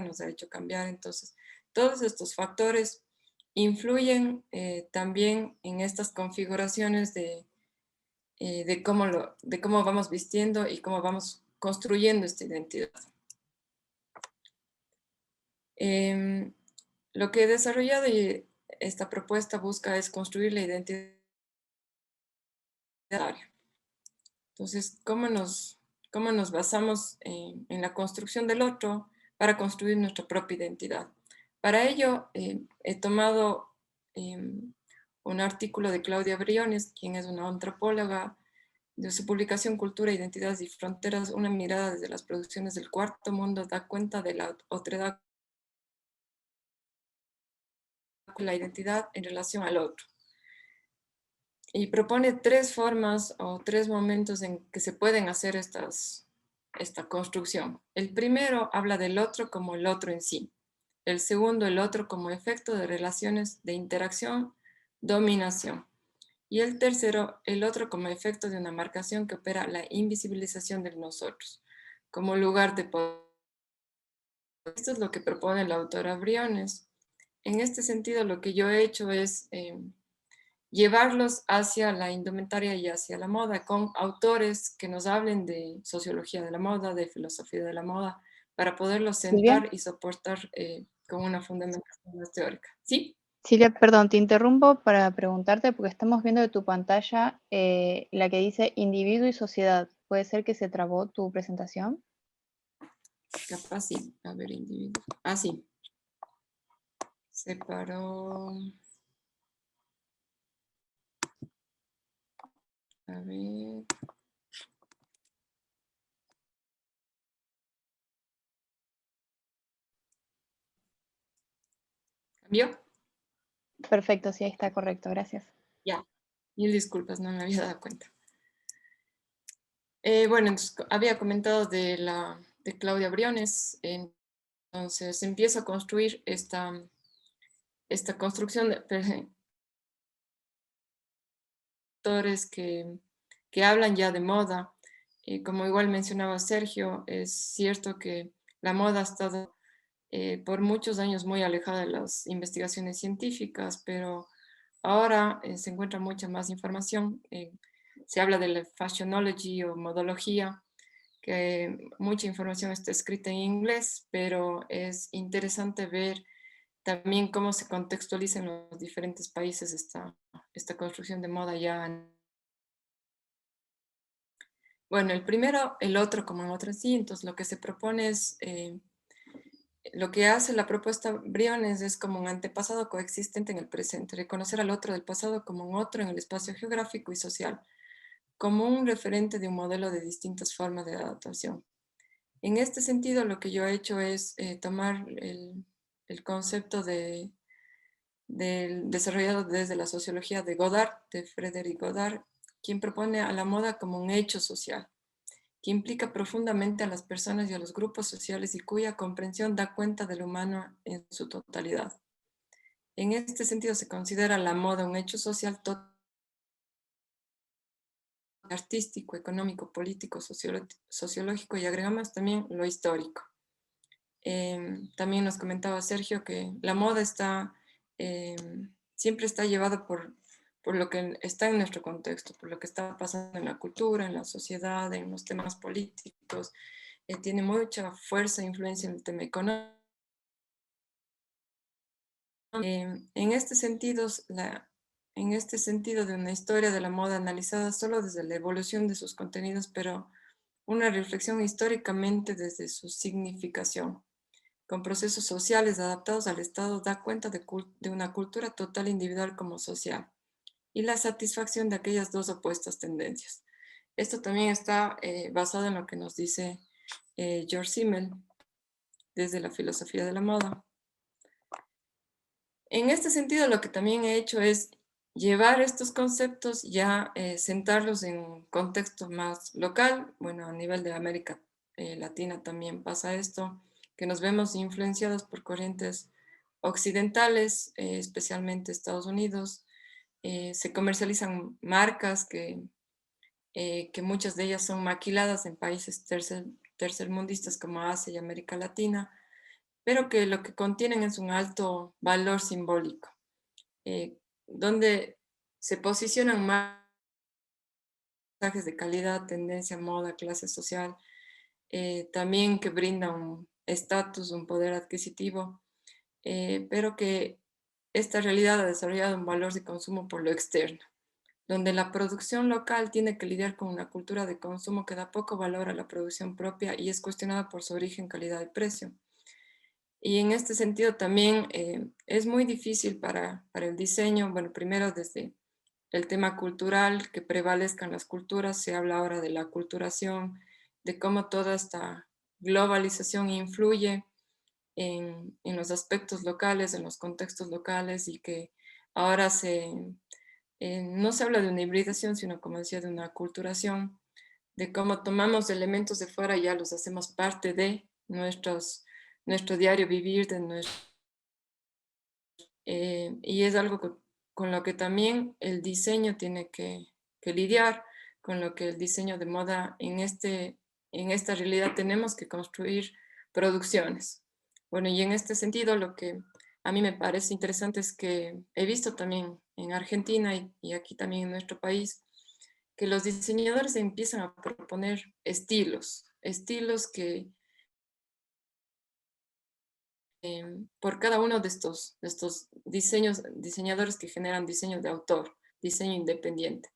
nos ha hecho cambiar. Entonces, todos estos factores influyen también en estas configuraciones de cómo vamos vistiendo y cómo vamos construyendo esta identidad. Lo que he desarrollado y esta propuesta busca es construir la identidad. Entonces, ¿cómo nos basamos en la construcción del otro para construir nuestra propia identidad? Para ello, he tomado un artículo de Claudia Briones, quien es una antropóloga, de su publicación Cultura, Identidades y Fronteras, una mirada desde las producciones del Cuarto Mundo, da cuenta de la otredad, la identidad en relación al otro. Y propone 3 formas o 3 momentos en que se pueden hacer esta construcción. El primero habla del otro como el otro en sí. El segundo, el otro como efecto de relaciones de interacción, dominación. Y el tercero, el otro como efecto de una marcación que opera la invisibilización de nosotros, como lugar de poder. Esto es lo que propone la autora Briones. En este sentido, lo que yo he hecho es llevarlos hacia la indumentaria y hacia la moda, con autores que nos hablen de sociología de la moda, de filosofía de la moda, para poderlos sentar y soportar con una fundamentación más teórica. ¿Sí? Silvia, perdón, te interrumpo para preguntarte, porque estamos viendo de tu pantalla la que dice individuo y sociedad. ¿Puede ser que se trabó tu presentación? Capaz sí. A ver, individuo. Ah, sí. Se paró. A ver. ¿Cambió? Perfecto, sí, ahí está correcto, gracias. Ya. Mil disculpas, no me había dado cuenta. Bueno, entonces había comentado de Claudia Briones. Entonces empiezo a construir esta construcción de autores que hablan ya de moda. Como igual mencionaba Sergio, es cierto que la moda ha estado por muchos años muy alejada de las investigaciones científicas, pero ahora se encuentra mucha más información. Se habla de la fashionology o modología, que mucha información está escrita en inglés, pero es interesante ver también cómo se contextualiza en los diferentes países esta construcción de moda ya. Bueno, el primero, el otro como en otro sí, entonces lo que se propone es, lo que hace la propuesta Briones es como un antepasado coexistente en el presente, reconocer al otro del pasado como un otro en el espacio geográfico y social, como un referente de un modelo de distintas formas de adaptación. En este sentido, lo que yo he hecho es tomar el concepto del desarrollado desde la sociología de Godard, de Frédéric Godard, quien propone a la moda como un hecho social, que implica profundamente a las personas y a los grupos sociales y cuya comprensión da cuenta del humano en su totalidad. En este sentido, se considera la moda un hecho social artístico, económico, político, sociológico y agregamos también lo histórico. También nos comentaba Sergio que la moda siempre está llevada por lo que está en nuestro contexto, por lo que está pasando en la cultura, en la sociedad, en los temas políticos. Tiene mucha fuerza e influencia en el tema económico. En este sentido, de una historia de la moda analizada solo desde la evolución de sus contenidos, pero una reflexión históricamente desde su significación, con procesos sociales adaptados al Estado, da cuenta de una cultura total individual como social y la satisfacción de aquellas dos opuestas tendencias. Esto también está basado en lo que nos dice George Simmel desde la filosofía de la moda. En este sentido, lo que también he hecho es llevar estos conceptos, ya sentarlos en un contexto más local. Bueno, a nivel de América Latina también pasa esto, que nos vemos influenciados por corrientes occidentales, especialmente Estados Unidos. Se comercializan marcas que muchas de ellas son maquiladas en países tercermundistas como Asia y América Latina, pero que lo que contienen es un alto valor simbólico, donde se posicionan mensajes de calidad, tendencia, moda, clase social, también que brinda un estatus, un poder adquisitivo, pero que esta realidad ha desarrollado un valor de consumo por lo externo, donde la producción local tiene que lidiar con una cultura de consumo que da poco valor a la producción propia y es cuestionada por su origen, calidad y precio. Y en este sentido también es muy difícil para el diseño, bueno, primero desde el tema cultural, que prevalezcan las culturas, se habla ahora de la aculturación, de cómo toda esta globalización influye en los aspectos locales, en los contextos locales, y que ahora no se habla de una hibridación, sino como decía, de una aculturación, de cómo tomamos elementos de fuera y ya los hacemos parte de nuestro diario vivir, y es algo con lo que también el diseño tiene que lidiar, con lo que el diseño de moda en esta realidad tenemos que construir producciones. Bueno, y en este sentido lo que a mí me parece interesante es que he visto también en Argentina y aquí también en nuestro país, que los diseñadores empiezan a proponer estilos que por cada uno de estos diseñadores que generan diseño de autor, diseño independiente.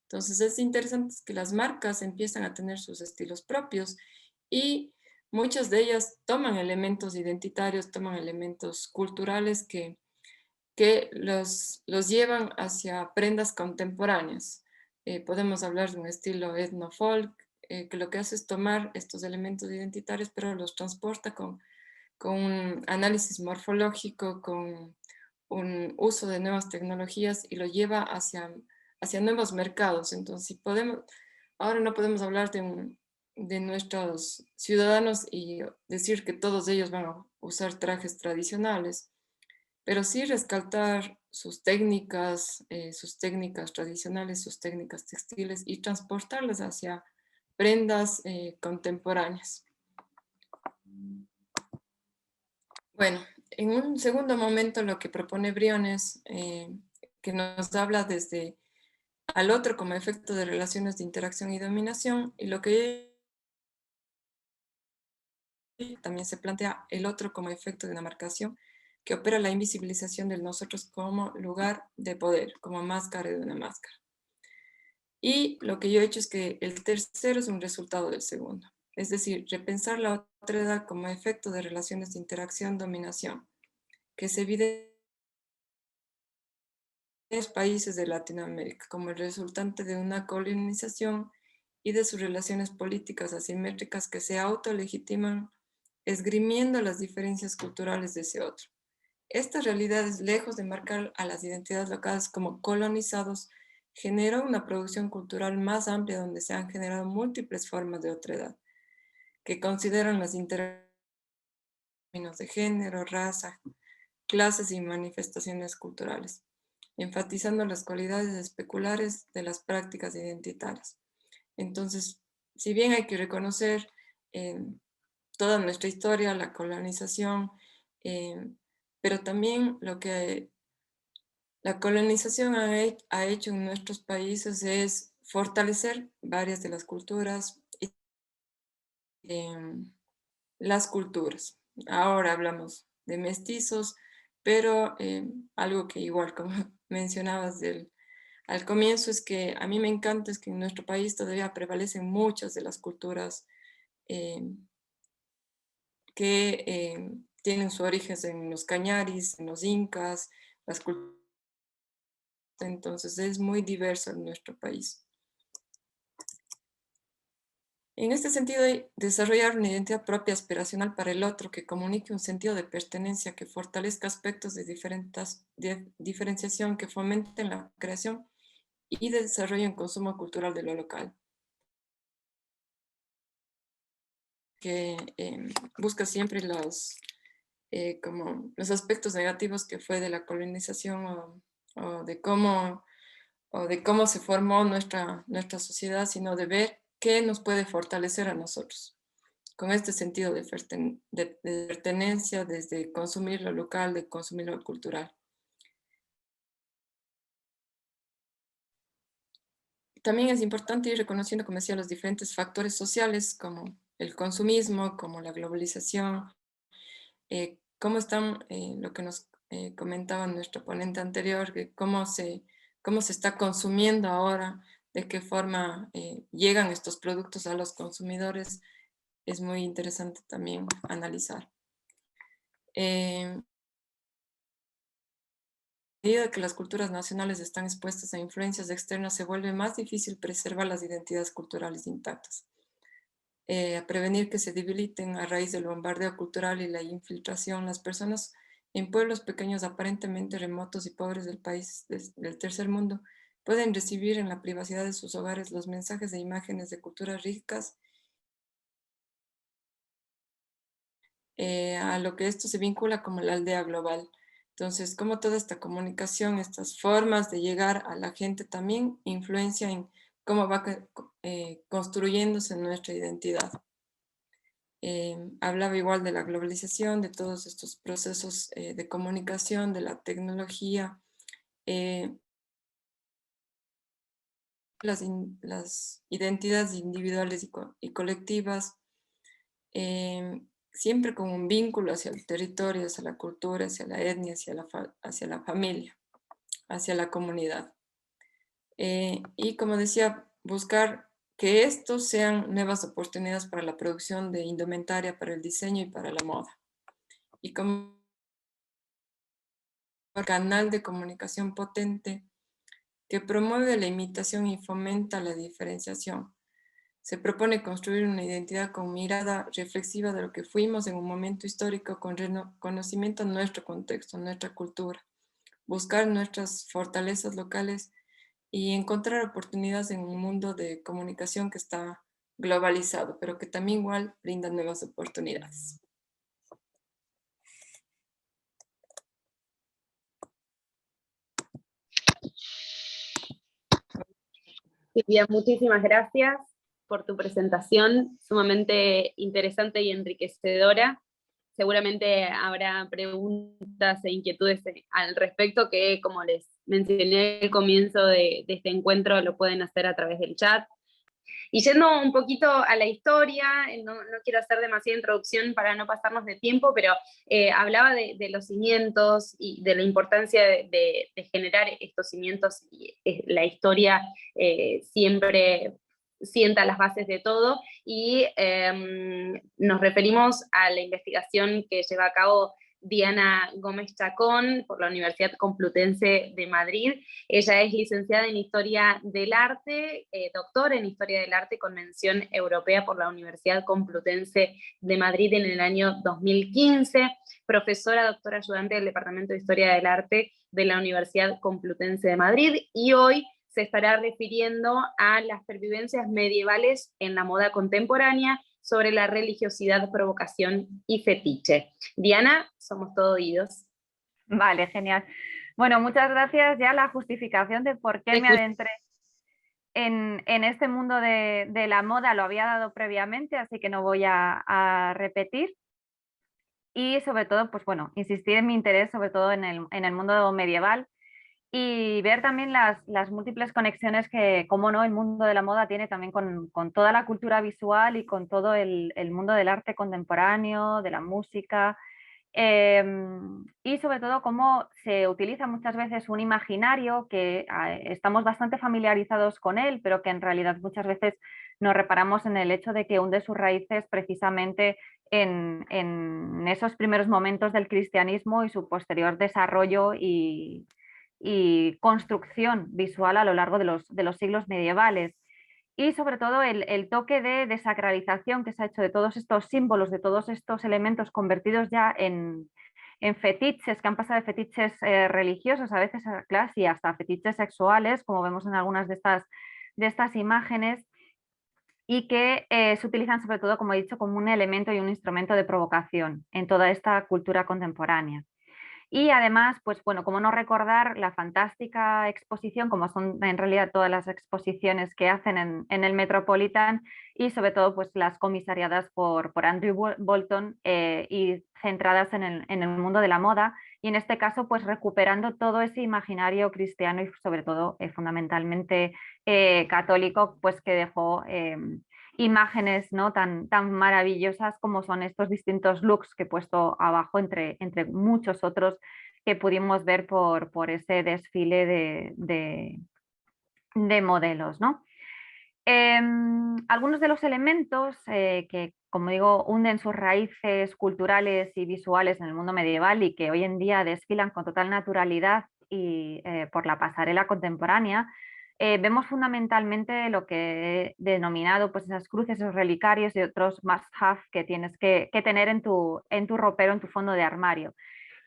Entonces es interesante que las marcas empiezan a tener sus estilos propios y muchas de ellas toman elementos identitarios, toman elementos culturales que los llevan hacia prendas contemporáneas. Podemos hablar de un estilo etno-folk, que lo que hace es tomar estos elementos identitarios, pero los transporta con un análisis morfológico, con un uso de nuevas tecnologías y lo lleva hacia nuevos mercados. Entonces, ahora no podemos hablar de nuestros ciudadanos y decir que todos ellos van a usar trajes tradicionales, pero sí rescatar sus técnicas tradicionales, sus técnicas textiles y transportarlas hacia prendas contemporáneas. Bueno, en un segundo momento lo que propone Briones, que nos habla desde al otro como efecto de relaciones de interacción y dominación, y lo que también se plantea el otro como efecto de una marcación que opera la invisibilización del nosotros como lugar de poder, como máscara de una máscara. Y lo que yo he hecho es que el tercero es un resultado del segundo, es decir, repensar la otredad como efecto de relaciones de interacción-dominación, que se evidencia en los países de Latinoamérica como el resultante de una colonización y de sus relaciones políticas asimétricas que se autolegitiman esgrimiendo las diferencias culturales de ese otro. Esta realidad, lejos de marcar a las identidades locales como colonizados, generó una producción cultural más amplia donde se han generado múltiples formas de otredad, que consideran las interacciones de género, raza, clases y manifestaciones culturales, enfatizando las cualidades especulares de las prácticas identitarias. Entonces, si bien hay que reconocer toda nuestra historia, la colonización, pero también lo que la colonización ha hecho en nuestros países es fortalecer varias de las culturas y las culturas. Ahora hablamos de mestizos, pero algo que igual como mencionabas al comienzo es que a mí me encanta es que en nuestro país todavía prevalecen muchas de las culturas que tienen su origen en los cañaris, en los incas, las culturas. Entonces es muy diverso en nuestro país. En este sentido, desarrollar una identidad propia aspiracional para el otro que comunique un sentido de pertenencia, que fortalezca aspectos de diferenciación, que fomenten la creación y desarrollen consumo cultural de lo local. Que busca siempre como los aspectos negativos que fue de la colonización o de cómo se formó nuestra sociedad, sino de ver qué nos puede fortalecer a nosotros, con este sentido de pertenencia, desde consumir lo local, de consumir lo cultural. También es importante ir reconociendo, como decía, los diferentes factores sociales, como el consumismo, como la globalización, cómo están, lo que nos comentaba nuestro ponente anterior, que cómo se está consumiendo ahora, de qué forma llegan estos productos a los consumidores, es muy interesante también analizar. A medida que las culturas nacionales están expuestas a influencias externas, se vuelve más difícil preservar las identidades culturales intactas. A prevenir que se debiliten a raíz del bombardeo cultural y la infiltración, las personas en pueblos pequeños aparentemente remotos y pobres del país del tercer mundo pueden recibir en la privacidad de sus hogares los mensajes de imágenes de culturas ricas, a lo que esto se vincula como la aldea global. Entonces, como toda esta comunicación, estas formas de llegar a la gente también influencian en cómo va construyéndose nuestra identidad. Hablaba igual de la globalización, de todos estos procesos de comunicación, de la tecnología, las identidades individuales y colectivas, siempre con un vínculo hacia el territorio, hacia la cultura, hacia la etnia, hacia la familia, hacia la comunidad. Y como decía, buscar que estos sean nuevas oportunidades para la producción de indumentaria, para el diseño y para la moda. Y como canal de comunicación potente que promueve la imitación y fomenta la diferenciación. Se propone construir una identidad con mirada reflexiva de lo que fuimos en un momento histórico, con conocimiento de nuestro contexto, nuestra cultura, buscar nuestras fortalezas locales y encontrar oportunidades en un mundo de comunicación que está globalizado, pero que también igual brinda nuevas oportunidades. Silvia, muchísimas gracias por tu presentación, sumamente interesante y enriquecedora. Seguramente habrá preguntas e inquietudes al respecto que, como les mencioné al comienzo de este encuentro, lo pueden hacer a través del chat. Y yendo un poquito a la historia, no quiero hacer demasiada introducción para no pasarnos de tiempo, pero hablaba de los cimientos y de la importancia de generar estos cimientos, y la historia siempre sienta las bases de todo, y nos referimos a la investigación que lleva a cabo Diana Gómez Chacón por la Universidad Complutense de Madrid. Ella es licenciada en Historia del Arte, doctora en Historia del Arte con mención europea por la Universidad Complutense de Madrid en el año 2015, profesora doctora ayudante del Departamento de Historia del Arte de la Universidad Complutense de Madrid, y hoy se estará refiriendo a las pervivencias medievales en la moda contemporánea sobre la religiosidad, provocación y fetiche. Diana, somos todo oídos. Vale, genial. Bueno, muchas gracias. Ya la justificación de por qué me adentré en este mundo de la moda lo había dado previamente, así que no voy a repetir. Y sobre todo, pues bueno, insistir en mi interés sobre todo en el mundo medieval y ver también las múltiples conexiones que, como no, el mundo de la moda tiene también con toda la cultura visual y con todo el mundo del arte contemporáneo, de la música. Y sobre todo cómo se utiliza muchas veces un imaginario que estamos bastante familiarizados con él, pero que en realidad muchas veces nos reparamos en el hecho de que hunde sus raíces precisamente en esos primeros momentos del cristianismo y su posterior desarrollo y construcción visual a lo largo de los siglos medievales. Y sobre todo el toque de desacralización que se ha hecho de todos estos símbolos, de todos estos elementos convertidos ya en fetiches, que han pasado de fetiches religiosos, a veces casi hasta fetiches sexuales, como vemos en algunas de estas imágenes, y que se utilizan sobre todo, como he dicho, como un elemento y un instrumento de provocación en toda esta cultura contemporánea. Y además, pues bueno, cómo no recordar la fantástica exposición, como son en realidad todas las exposiciones que hacen en el Metropolitan y sobre todo pues las comisariadas por Andrew Bolton y centradas en el mundo de la moda y en este caso pues recuperando todo ese imaginario cristiano y sobre todo fundamentalmente católico pues que dejó imágenes, ¿no? tan maravillosas como son estos distintos looks que he puesto abajo entre muchos otros que pudimos ver por ese desfile de modelos, ¿no? Algunos de los elementos que, como digo, hunden sus raíces culturales y visuales en el mundo medieval y que hoy en día desfilan con total naturalidad y por la pasarela contemporánea, vemos fundamentalmente lo que he denominado pues, esas cruces, esos relicarios y otros must-have que tienes que tener en tu ropero, en tu fondo de armario.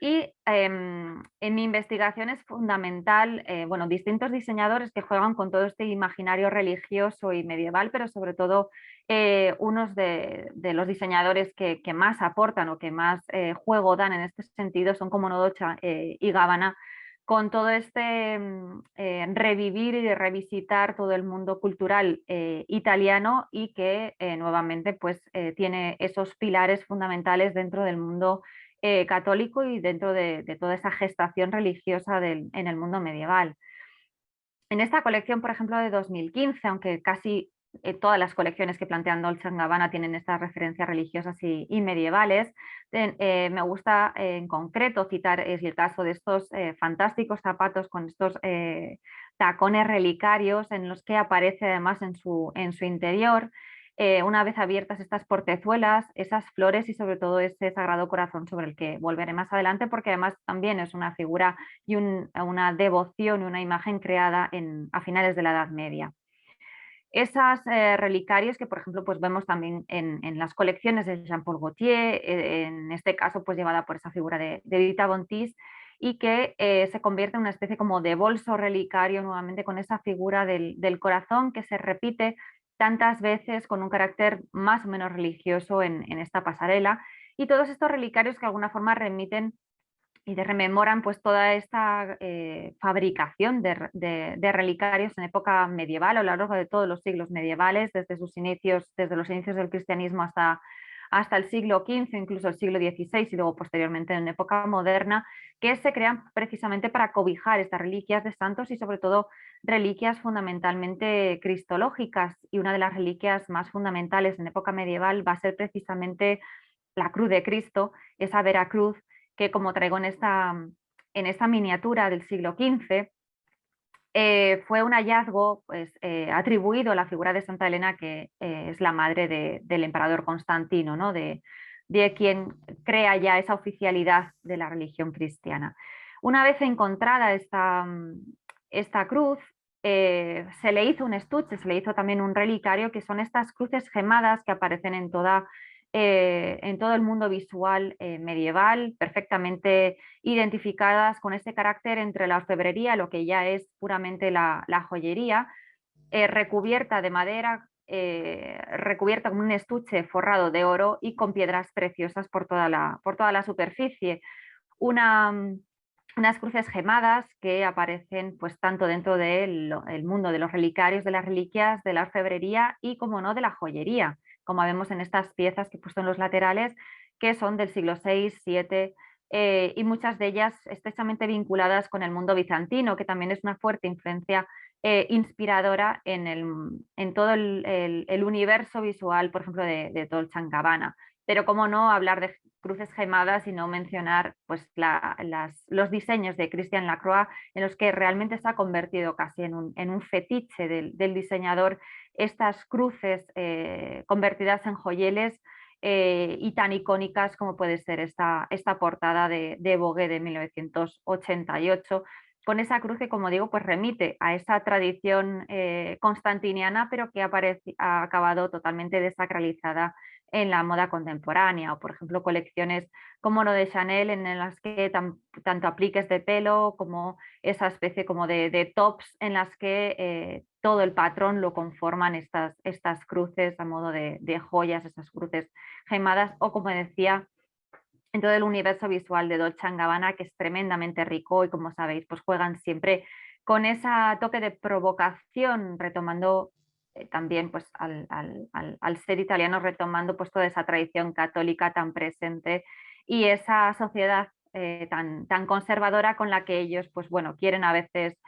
Y en mi investigación es fundamental, bueno, distintos diseñadores que juegan con todo este imaginario religioso y medieval, pero sobre todo unos de los diseñadores que más aportan o que más juego dan en este sentido son como Nodocha y Gabbana, con todo este revivir y revisitar todo el mundo cultural italiano y que nuevamente pues, tiene esos pilares fundamentales dentro del mundo católico y dentro de toda esa gestación religiosa en el mundo medieval. En esta colección, por ejemplo, de 2015, aunque casi todas las colecciones que plantean Dolce & Gabbana tienen estas referencias religiosas y medievales, me gusta en concreto citar el caso de estos fantásticos zapatos con estos tacones relicarios en los que aparece además en su interior una vez abiertas estas portezuelas, esas flores y sobre todo ese Sagrado Corazón sobre el que volveré más adelante porque además también es una figura y una devoción y una imagen creada a finales de la Edad Media. Esas relicarios que, por ejemplo, pues vemos también en las colecciones de Jean-Paul Gaultier, en este caso pues llevada por esa figura de Edita Bontis, y que se convierte en una especie como de bolso relicario nuevamente con esa figura del corazón que se repite tantas veces con un carácter más o menos religioso en esta pasarela, y todos estos relicarios que de alguna forma remiten y rememoran pues toda esta fabricación de relicarios en época medieval a lo largo de todos los siglos medievales, desde los inicios del cristianismo hasta el siglo XV, incluso el siglo XVI y luego posteriormente en época moderna, que se crean precisamente para cobijar estas reliquias de santos y sobre todo reliquias fundamentalmente cristológicas. Y una de las reliquias más fundamentales en época medieval va a ser precisamente la cruz de Cristo, esa Vera Cruz, que como traigo en esta miniatura del siglo XV, fue un hallazgo pues, atribuido a la figura de Santa Elena, que es la madre del emperador Constantino, ¿no? de quien crea ya esa oficialidad de la religión cristiana. Una vez encontrada esta cruz, se le hizo un estuche, se le hizo también un relicario, que son estas cruces gemadas que aparecen en todo el mundo visual medieval, perfectamente identificadas con ese carácter entre la orfebrería, lo que ya es puramente la joyería, recubierta de madera, recubierta con un estuche forrado de oro y con piedras preciosas por toda la superficie. Una unas cruces gemadas que aparecen pues tanto dentro del mundo de los relicarios, de las reliquias, de la orfebrería y, como no, de la joyería, como vemos en estas piezas que he puesto en los laterales, que son del siglo VI, VII, y muchas de ellas estrechamente vinculadas con el mundo bizantino, que también es una fuerte influencia inspiradora en todo el universo visual, por ejemplo, de Dolce & Gabbana. Pero cómo no hablar de cruces gemadas y no mencionar pues, los diseños de Christian Lacroix, en los que realmente se ha convertido casi en un fetiche del diseñador, estas cruces convertidas en joyeles y tan icónicas como puede ser esta portada de Vogue de 1988, con esa cruz que, como digo, pues remite a esa tradición constantiniana, pero que ha acabado totalmente desacralizada en la moda contemporánea, o por ejemplo colecciones como lo de Chanel, en las que tanto apliques de pelo como esa especie como de tops en las que todo el patrón lo conforman estas cruces a modo de joyas, estas cruces gemadas, o como decía, en todo el universo visual de Dolce & Gabbana, que es tremendamente rico y, como sabéis, pues juegan siempre con ese toque de provocación, retomando también pues, al ser italiano, retomando pues, toda esa tradición católica tan presente y esa sociedad tan conservadora con la que ellos pues, bueno, quieren a veces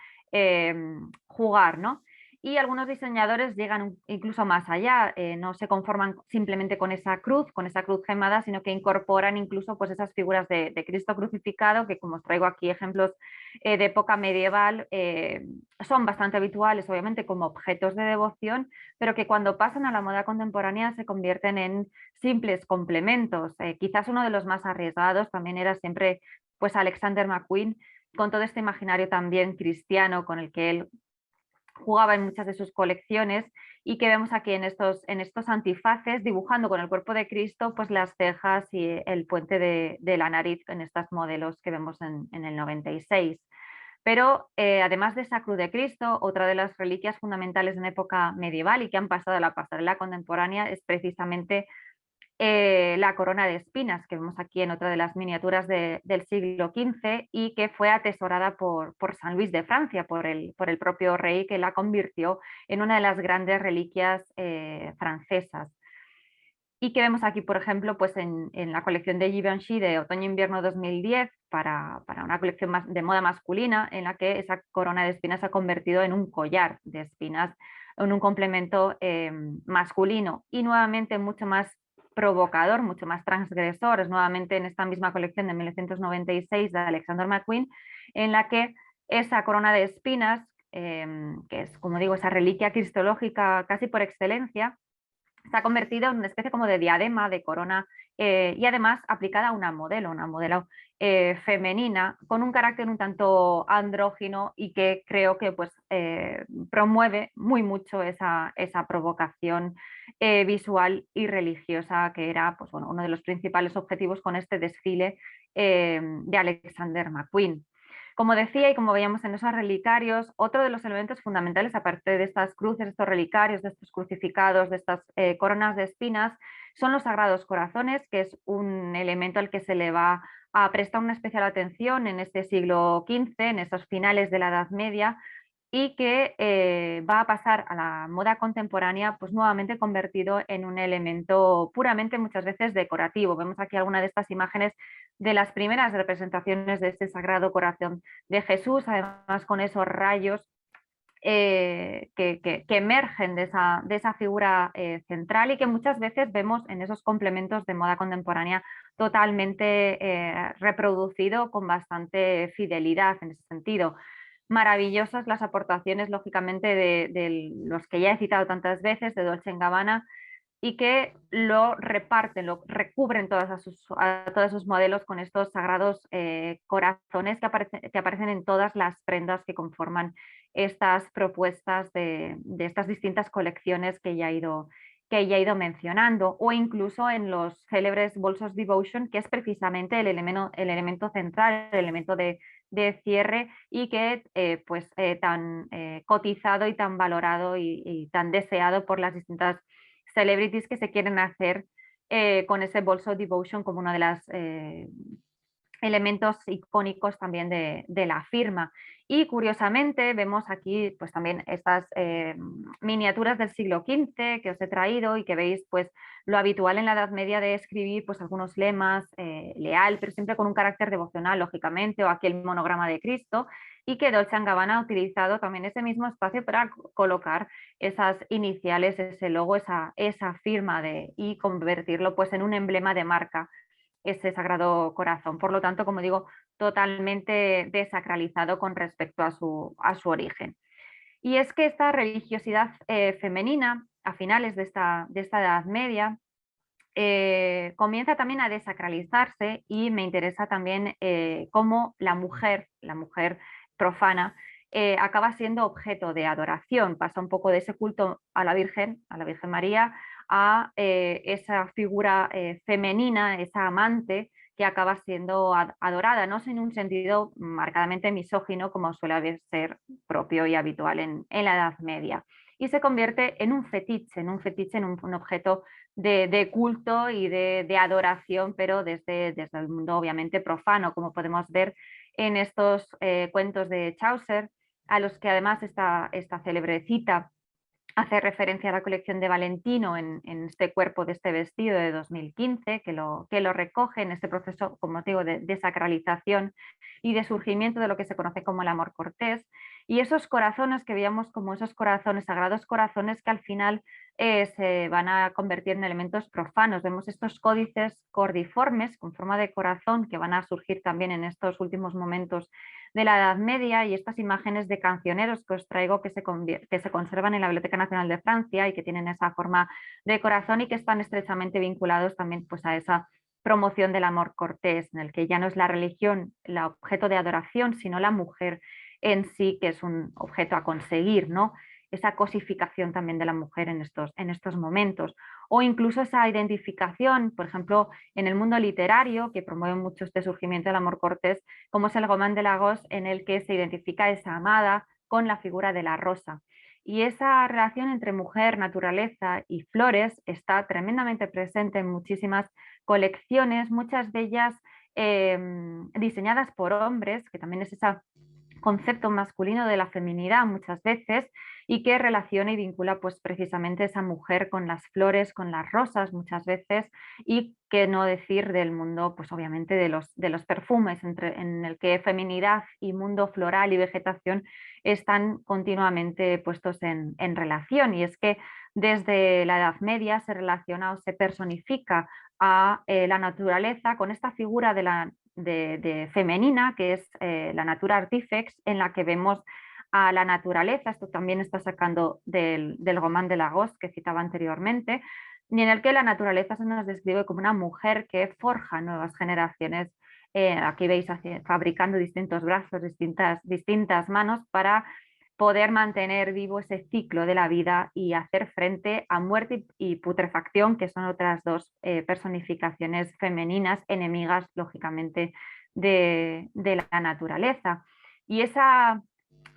jugar, ¿no? Y algunos diseñadores llegan incluso más allá, no se conforman simplemente con esa cruz gemada, sino que incorporan incluso pues, esas figuras de Cristo crucificado, que, como os traigo aquí ejemplos de época medieval, son bastante habituales, obviamente, como objetos de devoción, pero que cuando pasan a la moda contemporánea se convierten en simples complementos. Quizás uno de los más arriesgados también era siempre pues, Alexander McQueen, con todo este imaginario también cristiano con el que él jugaba en muchas de sus colecciones, y que vemos aquí en estos antifaces, dibujando con el cuerpo de Cristo pues las cejas y el puente de la nariz en estos modelos que vemos en el 96. Pero además de esa cruz de Cristo, otra de las reliquias fundamentales en época medieval y que han pasado a la pasarela contemporánea es precisamente la corona de espinas, que vemos aquí en otra de las miniaturas del siglo XV, y que fue atesorada por San Luis de Francia, por el propio rey, que la convirtió en una de las grandes reliquias francesas. Y que vemos aquí, por ejemplo, pues en la colección de Givenchy de otoño-invierno 2010, para una colección de moda masculina, en la que esa corona de espinas se ha convertido en un collar de espinas, en un complemento masculino, y nuevamente mucho más provocador, mucho más transgresor, es nuevamente en esta misma colección de 1996 de Alexander McQueen, en la que esa corona de espinas, que es, como digo, esa reliquia cristológica casi por excelencia, se ha convertido en una especie como de diadema, de corona, y además aplicada a una modelo femenina, con un carácter un tanto andrógino, y que creo que pues, promueve muy mucho esa provocación visual y religiosa, que era pues, bueno, uno de los principales objetivos con este desfile de Alexander McQueen. Como decía, y como veíamos en esos relicarios, otro de los elementos fundamentales, aparte de estas cruces, estos relicarios, de estos crucificados, de estas coronas de espinas, son los sagrados corazones, que es un elemento al que se le va a prestar una especial atención en este siglo XV, en esos finales de la Edad Media, y que va a pasar a la moda contemporánea, pues nuevamente convertido en un elemento puramente muchas veces decorativo. Vemos aquí alguna de estas imágenes de las primeras representaciones de este Sagrado Corazón de Jesús, además con esos rayos que emergen de esa figura central, y que muchas veces vemos en esos complementos de moda contemporánea totalmente reproducido con bastante fidelidad en ese sentido. Maravillosas las aportaciones, lógicamente, de los que ya he citado tantas veces, de Dolce & Gabbana, y que lo reparten, lo recubren a todos sus modelos con estos sagrados corazones que aparecen en todas las prendas que conforman estas propuestas de estas distintas colecciones que ya he ido mencionando, o incluso en los célebres bolsos Devotion, que es precisamente el elemento central, el elemento de cierre, y que tan cotizado y tan valorado y tan deseado por las distintas celebrities que se quieren hacer con ese bolso Devotion como una de las elementos icónicos también de la firma. Y curiosamente vemos aquí pues también estas miniaturas del siglo XV que os he traído y que veis pues lo habitual en la Edad Media de escribir pues algunos lemas, leal, pero siempre con un carácter devocional, lógicamente, o aquí el monograma de Cristo, y que Dolce & Gabbana ha utilizado también ese mismo espacio para colocar esas iniciales, ese logo, esa firma y convertirlo pues en un emblema de marca, ese Sagrado Corazón. Por lo tanto, como digo, totalmente desacralizado con respecto a su origen. Y es que esta religiosidad femenina, a finales de esta Edad Media, comienza también a desacralizarse, y me interesa también cómo la mujer profana, acaba siendo objeto de adoración, pasa un poco de ese culto a la Virgen María, a esa figura femenina, esa amante que acaba siendo adorada, no en un sentido marcadamente misógino como suele ser propio y habitual en la Edad Media, y se convierte en un fetiche, en un objeto de culto y de adoración, pero desde el mundo obviamente profano, como podemos ver en estos cuentos de Chaucer, a los que además esta célebre cita hace referencia a la colección de Valentino en este cuerpo de este vestido de 2015, que lo recoge en este proceso, como digo, de desacralización y de surgimiento de lo que se conoce como el amor cortés, y esos corazones que veíamos como esos corazones, sagrados corazones, que al final se van a convertir en elementos profanos. Vemos estos códices cordiformes con forma de corazón que van a surgir también en estos últimos momentos de la Edad Media, y estas imágenes de cancioneros que os traigo que se conservan en la Biblioteca Nacional de Francia y que tienen esa forma de corazón y que están estrechamente vinculados también pues a esa promoción del amor cortés, en el que ya no es la religión el objeto de adoración, sino la mujer en sí, que es un objeto a conseguir, ¿no? Esa cosificación también de la mujer en estos momentos, o incluso esa identificación, por ejemplo, en el mundo literario, que promueve mucho este surgimiento del amor cortés, como es el Roman de Lagos, en el que se identifica esa amada con la figura de la rosa. Y esa relación entre mujer, naturaleza y flores está tremendamente presente en muchísimas colecciones, muchas de ellas diseñadas por hombres, que también es ese concepto masculino de la feminidad muchas veces, y que relaciona y vincula pues precisamente esa mujer con las flores, con las rosas muchas veces, y que no decir del mundo pues obviamente de los perfumes, en el que feminidad y mundo floral y vegetación están continuamente puestos en relación. Y es que desde la Edad Media se relaciona o se personifica a la naturaleza con esta figura de femenina, que es la Natura Artifex, en la que vemos a la naturaleza, esto también está sacando del Roman de Lagos que citaba anteriormente, y en el que la naturaleza se nos describe como una mujer que forja nuevas generaciones. Aquí veis fabricando distintos brazos, distintas manos para poder mantener vivo ese ciclo de la vida y hacer frente a muerte y putrefacción, que son otras dos personificaciones femeninas enemigas, lógicamente, de la naturaleza. Y esa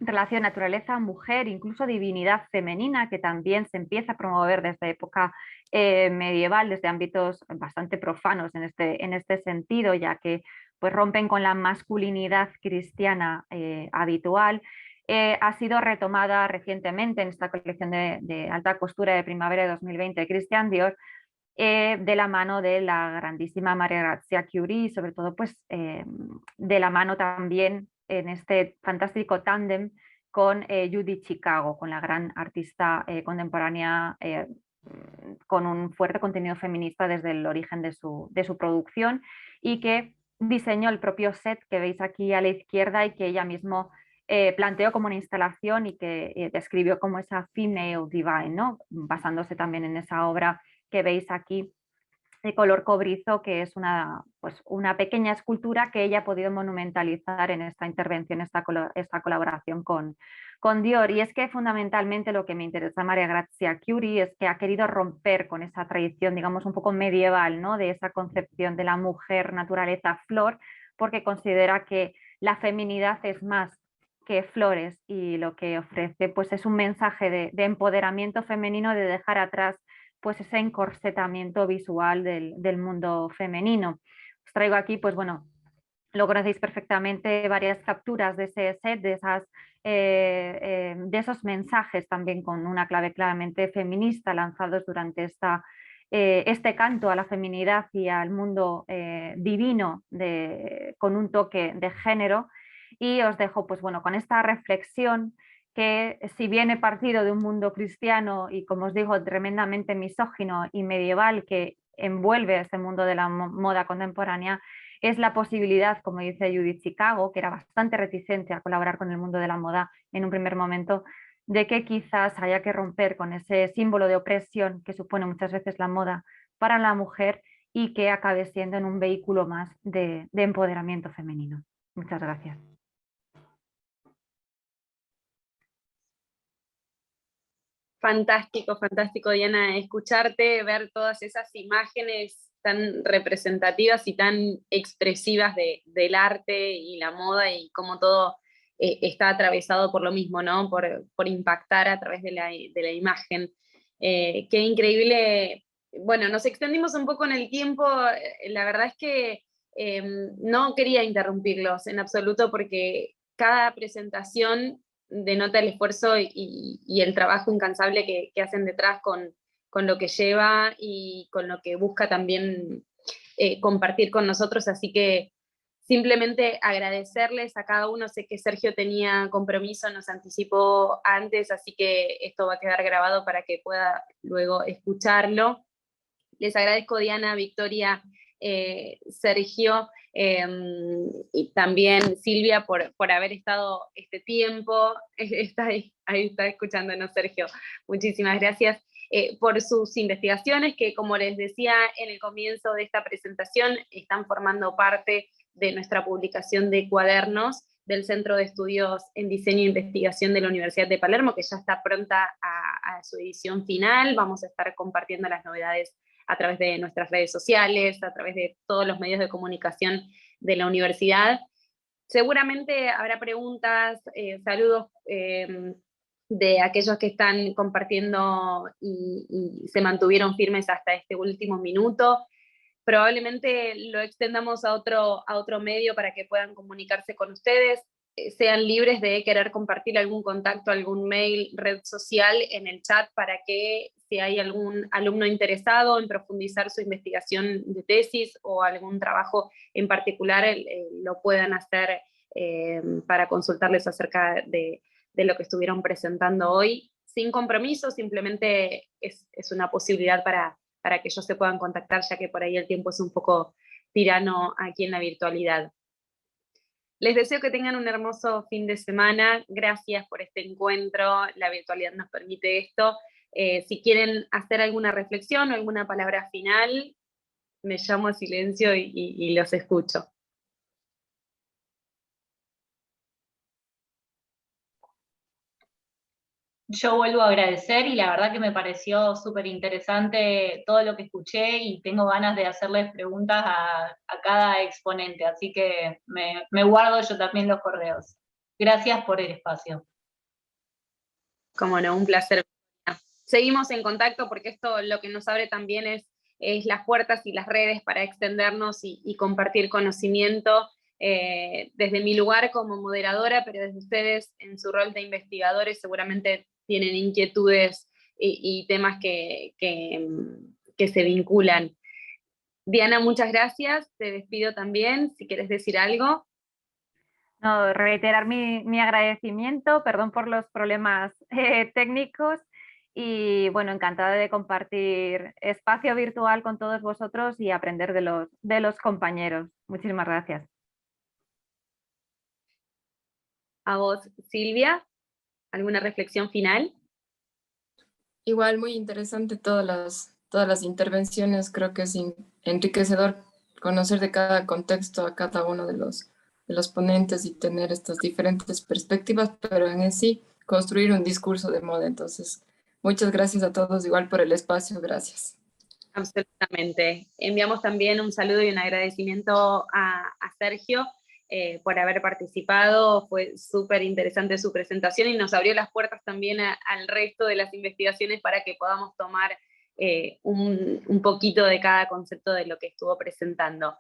relación naturaleza-mujer, incluso divinidad femenina, que también se empieza a promover desde época medieval, desde ámbitos bastante profanos en este sentido, ya que pues rompen con la masculinidad cristiana habitual. Ha sido retomada recientemente en esta colección de alta costura de primavera de 2020 de Christian Dior, de la mano de la grandísima Maria Grazia Chiuri, sobre todo pues, de la mano también en este fantástico tándem con Judy Chicago, con la gran artista contemporánea con un fuerte contenido feminista desde el origen de su producción, y que diseñó el propio set que veis aquí a la izquierda y que ella mismo planteó como una instalación y que describió como esa female divine, ¿no? Basándose también en esa obra que veis aquí de color cobrizo, que es una pequeña escultura que ella ha podido monumentalizar en esta intervención, esta colaboración con Dior. Y es que fundamentalmente lo que me interesa a Maria Grazia Chiuri es que ha querido romper con esa tradición, digamos, un poco medieval, ¿no? De esa concepción de la mujer, naturaleza, flor, porque considera que la feminidad es más que flores, y lo que ofrece pues es un mensaje de empoderamiento femenino, de dejar atrás pues ese encorsetamiento visual del mundo femenino. Os traigo aquí, pues bueno, lo conocéis perfectamente, varias capturas de ese set, de esos mensajes también con una clave claramente feminista lanzados durante este canto a la feminidad y al mundo divino con un toque de género. Y os dejo pues, bueno, con esta reflexión que, si bien he partido de un mundo cristiano y, como os digo, tremendamente misógino y medieval que envuelve este mundo de la moda contemporánea, es la posibilidad, como dice Judith Chicago, que era bastante reticente a colaborar con el mundo de la moda en un primer momento, de que quizás haya que romper con ese símbolo de opresión que supone muchas veces la moda para la mujer y que acabe siendo en un vehículo más de empoderamiento femenino. Muchas gracias. Fantástico, fantástico, Diana, escucharte, ver todas esas imágenes tan representativas y tan expresivas del arte y la moda, y cómo todo está atravesado por lo mismo, ¿no? Por impactar a través de la imagen. Qué increíble. Bueno, nos extendimos un poco en el tiempo. La verdad es que no quería interrumpirlos en absoluto, porque cada presentación denota el esfuerzo y el trabajo incansable que hacen detrás con lo que lleva y con lo que busca también compartir con nosotros. Así que simplemente agradecerles a cada uno. Sé que Sergio tenía compromiso, nos anticipó antes, así que esto va a quedar grabado para que pueda luego escucharlo. Les agradezco, Diana, Victoria, Sergio, y también Silvia por haber estado este tiempo. Ahí está escuchándonos Sergio. Muchísimas gracias por sus investigaciones, que, como les decía en el comienzo de esta presentación, están formando parte de nuestra publicación de cuadernos del Centro de Estudios en Diseño e Investigación de la Universidad de Palermo, que ya está pronta a su edición final. Vamos a estar compartiendo las novedades a través de nuestras redes sociales, a través de todos los medios de comunicación de la universidad. Seguramente habrá preguntas, saludos de aquellos que están compartiendo y se mantuvieron firmes hasta este último minuto. Probablemente lo extendamos a otro medio para que puedan comunicarse con ustedes. Sean libres de querer compartir algún contacto, algún mail, red social en el chat, para que, si hay algún alumno interesado en profundizar su investigación de tesis o algún trabajo en particular, lo puedan hacer para consultarles acerca de lo que estuvieron presentando hoy, sin compromiso. Simplemente es una posibilidad para que ellos se puedan contactar, ya que por ahí el tiempo es un poco tirano aquí en la virtualidad. Les deseo que tengan un hermoso fin de semana. Gracias por este encuentro. La virtualidad nos permite esto. Si quieren hacer alguna reflexión o alguna palabra final, me llamo a silencio y los escucho. Yo vuelvo a agradecer, y la verdad que me pareció súper interesante todo lo que escuché, y tengo ganas de hacerles preguntas a cada exponente, así que me guardo yo también los correos. Gracias por el espacio. Como no, un placer. Seguimos en contacto, porque esto lo que nos abre también es las puertas y las redes para extendernos y compartir conocimiento, desde mi lugar como moderadora, pero desde ustedes en su rol de investigadores seguramente tienen inquietudes y temas que se vinculan. Diana, muchas gracias. Te despido también, si quieres decir algo. No, reiterar mi agradecimiento, perdón por los problemas técnicos, y bueno, encantada de compartir espacio virtual con todos vosotros y aprender de los compañeros. Muchísimas gracias. A vos, Silvia, ¿alguna reflexión final? Igual, muy interesante todas las intervenciones. Creo que es enriquecedor conocer de cada contexto a cada uno de los ponentes y tener estas diferentes perspectivas, pero en sí construir un discurso de moda. Entonces, muchas gracias a todos, igual por el espacio. Gracias. Absolutamente. Enviamos también un saludo y un agradecimiento a Sergio por haber participado. Fue súper interesante su presentación y nos abrió las puertas también al resto de las investigaciones, para que podamos tomar un poquito de cada concepto de lo que estuvo presentando.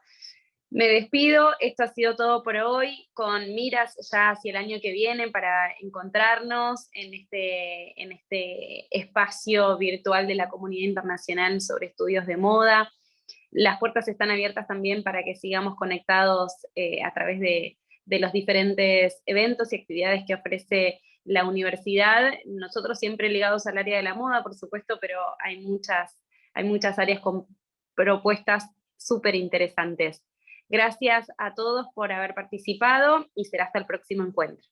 Me despido, esto ha sido todo por hoy, con miras ya hacia el año que viene para encontrarnos en este espacio virtual de la Comunidad Internacional sobre Estudios de Moda. Las puertas están abiertas también para que sigamos conectados a través de los diferentes eventos y actividades que ofrece la universidad, nosotros siempre ligados al área de la moda, por supuesto, pero hay muchas áreas con propuestas súper interesantes. Gracias a todos por haber participado y será hasta el próximo encuentro.